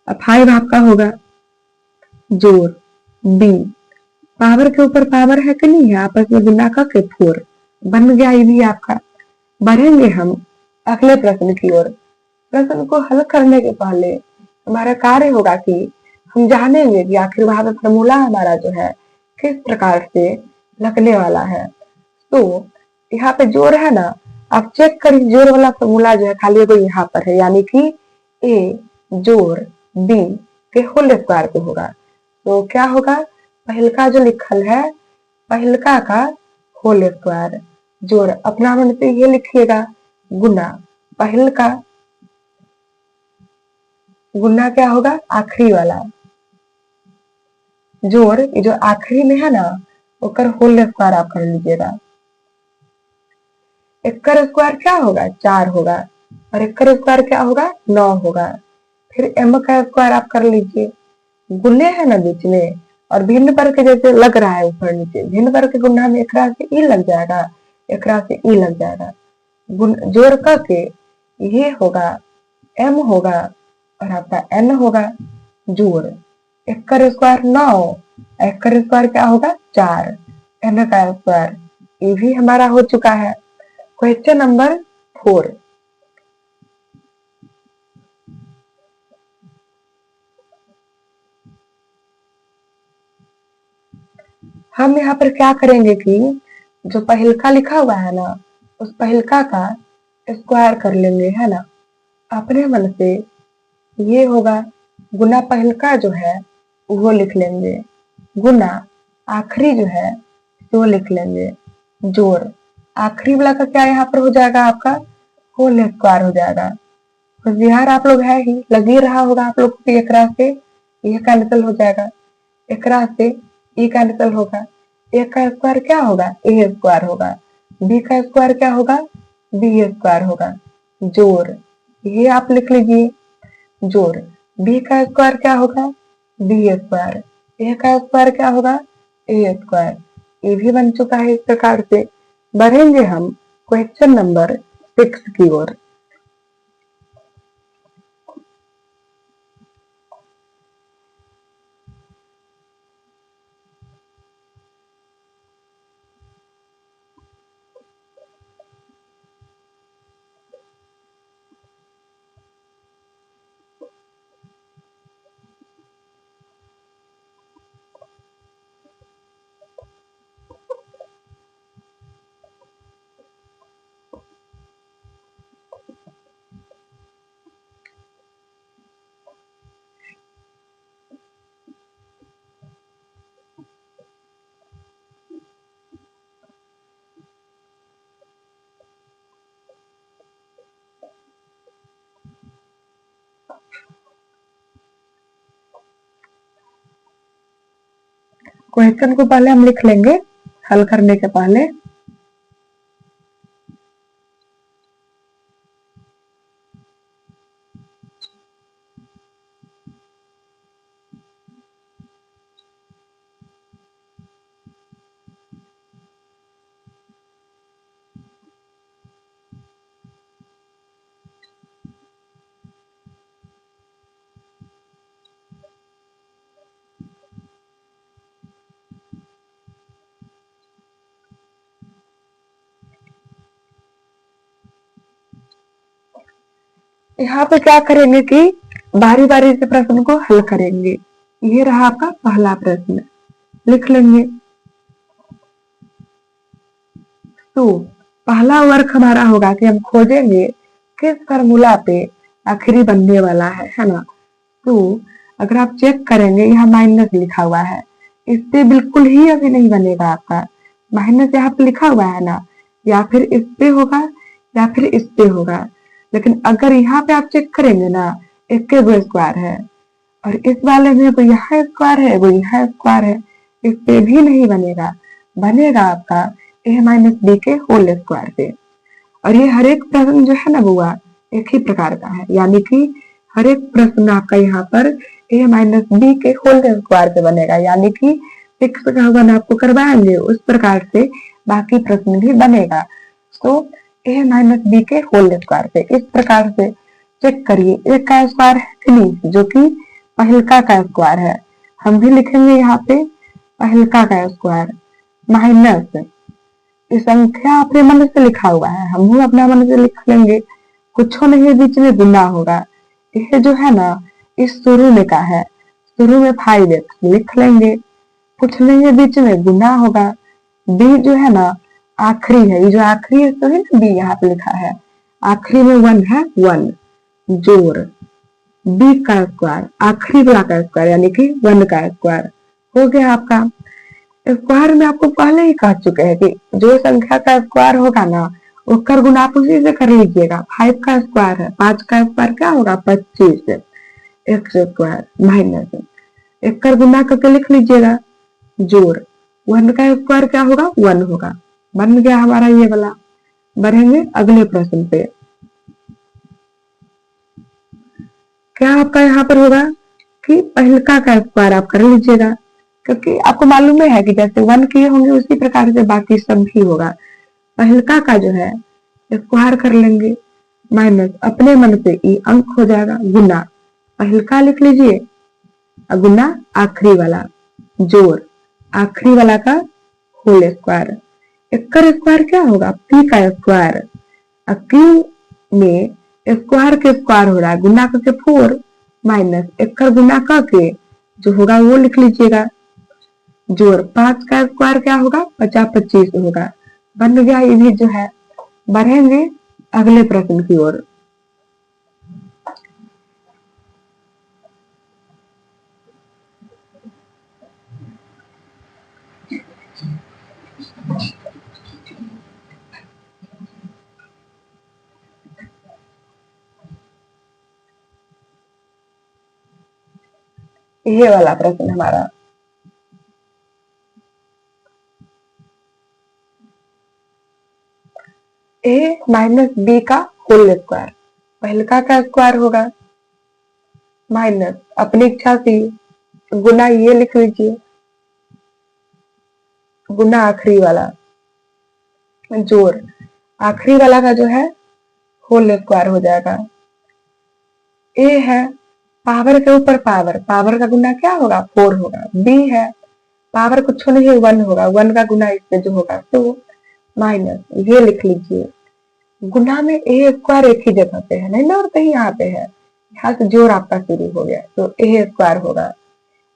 अब 5 आपका होगा जोड़ बी पावर के ऊपर पावर है कि नहीं है, आपस में गुना करके 4 बन गया ये भी आपका। बढ़ेंगे हम अगले प्रश्न की ओर। प्रश्न को हल करने के पहले हमारा कार्य होगा कि हम जानेंगे कि आखिर वहां पर फॉर्मूला हमारा जो है किस प्रकार से लगने वाला है। तो यहाँ पे जोड़ है ना, आप चेक करिए जोड़ वाला फॉर्मूला जो है खाली एगो यहाँ पर है, यानी कि ए जोड़ बी के होल स्क्वायर पे होगा। तो क्या होगा, पहिलका जो लिखल है पहिलका का होल स्क्वायर जोड़ अपना मन से ये लिखिएगा गुना पहिलका गुना क्या होगा आखिरी वाला जोड़ ये जो आखिरी में है ना ओकर होल स्क्वायर आप कर लीजिएगा। एकर स्क्वायर क्या होगा 4 होगा और एकर स्क्वायर क्या होगा 9 होगा। फिर एम का स्क्वायर आप कर लीजिए, गुने है ना बीच में और भिन्न पर के जैसे लग रहा है ऊपर नीचे, भिन्न पर के गुना में एकरा से ई लग जाएगा, एकरा से ई लग जाएगा, जोड़ करके ये होगा एम होगा और आपका एन होगा जोड़ एकर स्क्वायर 9 एकर स्क्वायर क्या होगा 4 एन का स्क्वायर ये भी हमारा हो चुका है। क्वेश्चन नंबर 4, हम यहाँ पर क्या करेंगे कि जो पहिलका लिखा हुआ है ना उस पहिलका का स्क्वायर कर लेंगे है ना, अपने मन से ये होगा गुना पहिलका जो है वो लिख लेंगे, गुना आखिरी जो है वो लिख लेंगे, जोड़ आखिरी वाला का क्या यहाँ पर हो जाएगा आपका होल स्क्वायर हो जाएगा। तो बिहार आप लोग है ही लग ही रहा होगा आप लोग को एकरा से ये कैंसिल हो जाएगा, एकरा से ये कैंसिल होगा, ए का स्क्वायर क्या होगा ए स्क्वायर होगा, बी का स्क्वायर क्या होगा बी स्क्वायर होगा, जोड़ ये आप लिख लीजिए जोड़ बी का स्क्वायर क्या होगा बी स्क्वायर, ए का स्क्वायर क्या होगा ए स्क्वायर, ये भी बन चुका है। इस प्रकार से बढ़ेंगे हम क्वेश्चन नंबर 6 की ओर। क्वेश्चन को पहले हम लिख लेंगे हल करने के पहले। यहाँ पे क्या करेंगे कि बारी बारी से प्रश्न को हल करेंगे। ये रहा आपका पहला प्रश्न, लिख लेंगे। तो पहला वर्क हमारा होगा कि हम खोजेंगे किस फार्मूला पे आखिरी बनने वाला है ना। तो अगर आप चेक करेंगे यहाँ माइनस लिखा हुआ है, इस पे बिल्कुल ही अभी नहीं बनेगा आपका। माइनस यहाँ पे लिखा हुआ है ना, या फिर इस पे होगा या फिर इस पे होगा। लेकिन अगर यहाँ पे आप चेक करेंगे ना, एक के गो स्क्वायर है, और इस वाले में वो यहाँ स्क्वायर है, वो यहाँ स्क्वायर है, इस पे भी नहीं बनेगा। बनेगा आपका a माइनस बी के होल स्क्वायर पे। और ये हर एक प्रश्न जो है ना बुआ एक ही प्रकार का है, यानी कि हर एक प्रश्न आपका यहाँ पर a माइनस बी के होल स्क्वायर पे बनेगा, यानी कि फिक्स का वन आपको करवाएंगे उस प्रकार से बाकी प्रश्न भी बनेगा। तो a माइनस बी के होल स्क्वायर पे इस प्रकार से चेक करिए, एक का स्क्वायर है कि नहीं, जो कि पहलका का स्क्वायर है। हम भी लिखेंगे यहाँ पे पहलका का स्क्वायर माइनस ये संख्या अपने मन से लिखा हुआ है, हम भी अपना मन से लिख लेंगे, कुछ नहीं बीच में गुना होगा। ये जो है ना इस शुरू में का है, शुरू में 5x लिख लेंगे, कुछ नहीं है बीच में गुना होगा। बी जो है ना आखिरी है, ये जो आखिरी है तो है ना बी यहाँ पे लिखा है, आखिरी में 1 है, 1 जोड़ बी का स्क्वायर आखिरी वाला का स्क्वायर यानी कि 1 का स्क्वायर हो गया आपका। स्क्वायर में आपको पहले ही कह चुके हैं कि जो संख्या का स्क्वायर होगा ना उसका गुना आप उसी से कर लीजिएगा। 5 का स्क्वायर है, 5 का स्क्वायर क्या होगा 25 एक्स स्क्वायर माइनस एक कर गुना करके लिख लीजिएगा जोड़ 1 का स्क्वायर क्या होगा 1 होगा। बन गया हमारा ये वाला। बढ़ेंगे अगले प्रश्न पे। क्या आपका यहाँ पर होगा कि पहलका का स्क्वायर आप कर लीजिएगा, क्योंकि आपको मालूम है कि जैसे 1 किए होंगे उसी प्रकार से बाकी सब भी होगा। पहलका का जो है स्क्वायर कर लेंगे माइनस अपने मन से ई अंक हो जाएगा गुना पहलका लिख लीजिए और गुना आखिरी वाला जोड़ आखिरी वाला का होल स्क्वायर। एक कर स्क्वायर क्या होगा पी का स्क्वायर, क्यू में स्क्वायर के स्क्वायर हो रहा है गुना करके 4 माइनस एक कर गुना करके जो होगा वो लिख लीजिएगा जोड़ 5 का स्क्वायर क्या होगा 50 25 होगा। बन गया ये भी जो है। बढ़ेंगे अगले प्रश्न की ओर। ये वाला प्रश्न हमारा a माइनस बी का होल स्क्वायर पहलका का स्क्वायर होगा माइनस अपनी इच्छा से गुना ये लिख लीजिए गुना आखिरी वाला जोड़ आखिरी वाला का जो है होल स्क्वायर हो जाएगा। a है पावर के ऊपर पावर, पावर का गुना क्या होगा 4 होगा। b है पावर कुछ नहीं है 1 होगा, 1 का गुना इससे जो होगा तो माइनस ये लिख लीजिए गुना में ए स्क्वायर एक ही जगह पे है नहीं ना, और कहीं यहाँ पे है, यहाँ से जोड़ आपका शुरू हो गया तो ए स्क्वायर होगा।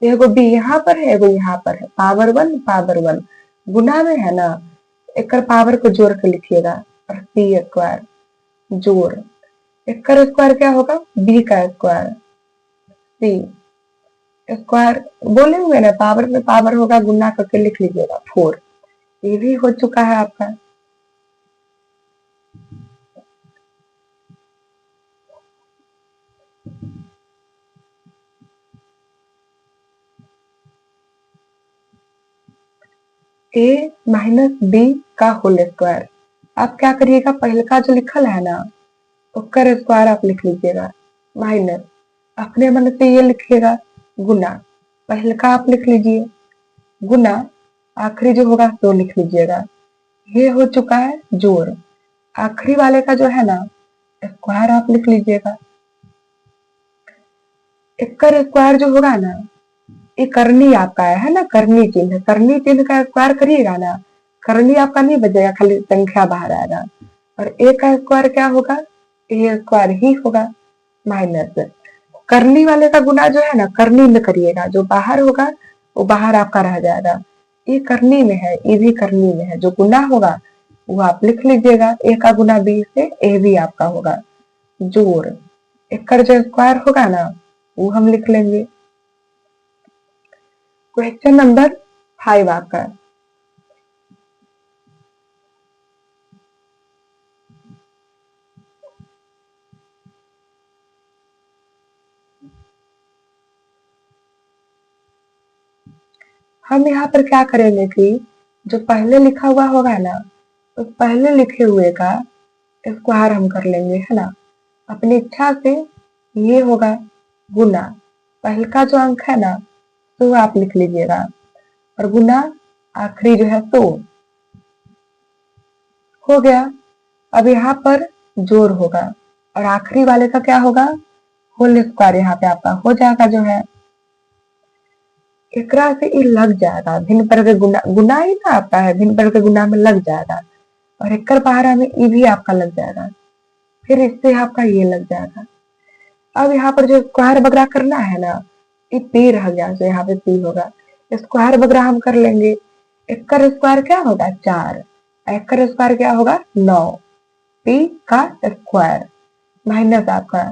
एगो बी यहाँ पर है एगो यहाँ पर है, पावर 1 गुना में है ना एक पावर को जोड़ के लिखिएगा और सी स्क्वायर जोड़ एक कर स्क्वायर क्या होगा बी का स्क्वायर सी स्क्वायर बोले हुए ना पावर में पावर होगा गुना करके लिख लीजिएगा 4। ये भी हो चुका है आपका। a माइनस बी का होल स्क्वायर आप क्या करिएगा पहले का जो लिखल है ना उसका स्क्वायर आप लिख लीजिएगा माइनस अपने मन से ये लिखिएगा गुना पहले का आप लिख लीजिए गुना आखिरी जो होगा तो लिख लीजिएगा। ये हो चुका है जोड़ आखिरी वाले का जो है ना स्क्वायर आप लिख लीजिएगा। एक कर स्क्वायर जो होगा ना ये करनी आपका है ना, करनी चिन्ह का स्क्वायर करिएगा ना, करनी आपका नहीं बचेगा खाली संख्या बाहर आएगा। और ए का स्क्वायर क्या होगा ए स्क्वायर ही होगा माइनस करनी वाले का गुना जो है ना करनी में करिएगा, जो बाहर होगा वो बाहर आपका रह जाएगा। ये करनी में है ये भी करनी में है, जो गुना होगा वो आप लिख लीजिएगा ए का गुना बी से ए भी आपका होगा जोड़ एक कर जो स्क्वायर होगा ना वो हम लिख लेंगे। क्वेश्चन नंबर 5 आपका है। हम यहाँ पर क्या करेंगे कि जो पहले लिखा हुआ होगा ना, उस पहले लिखे हुए का स्क्वायर हम कर लेंगे, है ना। अपनी इच्छा से ये होगा गुना, पहले का जो अंक है ना तो आप लिख लीजिएगा, और गुना आखिरी जो है तो हो गया। अब यहाँ पर जोड़ होगा, और आखिरी वाले का क्या होगा, होल स्क्वायर यहाँ पे आपका हो जाएगा जो है। एकरा से ये लग जाएगा भिन्न पर के गुना, गुना ही ना आपका है, भिन्न पर के गुना में लग जाएगा, और एक पहाड़ा में ये भी आपका लग जाएगा, फिर इससे आपका ये लग जाएगा। अब यहाँ पर जो स्क्वायर वगैरह करना है ना, ये पी रह गया, तो यहाँ पे पी होगा, स्क्वायर वगैरह हम कर लेंगे। एक स्क्वायर क्या होगा 4, एक स्क्वायर क्या होगा 9, पी का स्क्वायर माइनस आपका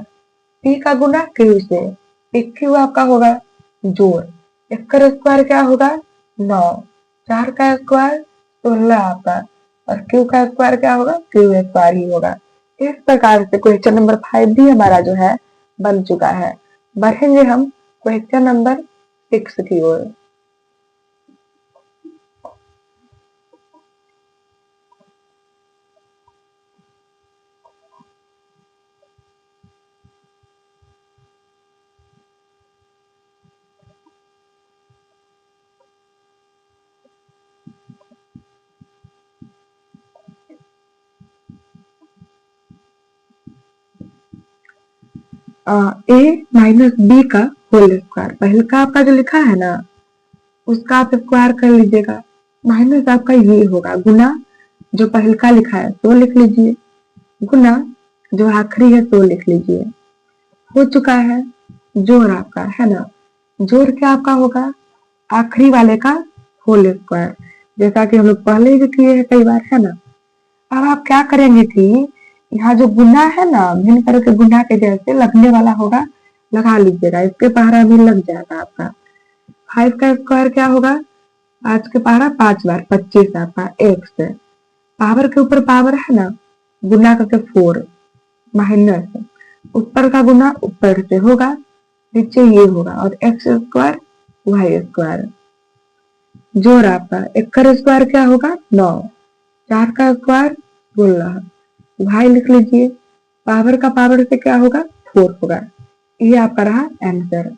पी का गुना क्यू से, पी क्यू आपका होगा जोड़, एक स्क्वायर क्या होगा 9, 4 का स्क्वायर 16 आपका, और क्यू का स्क्वायर क्या होगा क्यू स्क्वायर ही होगा। इस प्रकार से क्वेश्चन नंबर 5 भी हमारा जो है बन चुका है। बढ़ेंगे हम क्वेश्चन नंबर 6 की ओर। ए माइनस बी का होल स्क्वायर, पहले का आपका जो लिखा है ना उसका आप स्क्वायर कर लीजिएगा, माइनस आपका ये होगा गुना जो पहले का लिखा है तो लिख लीजिए, गुना जो आखिरी है तो लिख लीजिए। हो चुका है जोड़ आपका, है ना। जोड़ क्या आपका होगा आखिरी वाले का होल स्क्वायर, जैसा कि हम लोग पहले भी किए हैं कई बार, है ना। अब आप क्या करेंगे कि यहाँ जो गुना है ना भिन्न तरह के गुना के जैसे लगने वाला होगा, लगा लीजिएगा, इसके पहाड़ा भी लग जाएगा आपका। 5 का स्क्वायर क्या होगा, 5 के पहाड़ा 5 बार 25 आपका, एक से पावर के ऊपर पावर है ना, गुना करके 4 माइनस ऊपर का गुना ऊपर से होगा, नीचे ये होगा, और एक्स स्क्वायर वाई स्क्वायर। जोड़ आपका एक का स्क्वायर क्या होगा 9, 4 का स्क्वायर 16, भाई लिख लीजिए, पावर का पावर से क्या होगा 4 होगा। ये आपका रहा आंसर।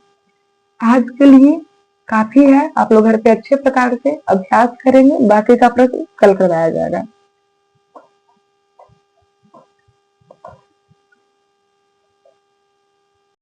आज के लिए काफी है, आप लोग घर पे अच्छे प्रकार से अभ्यास करेंगे, बाकी का प्रश्न कल करवाया जाएगा।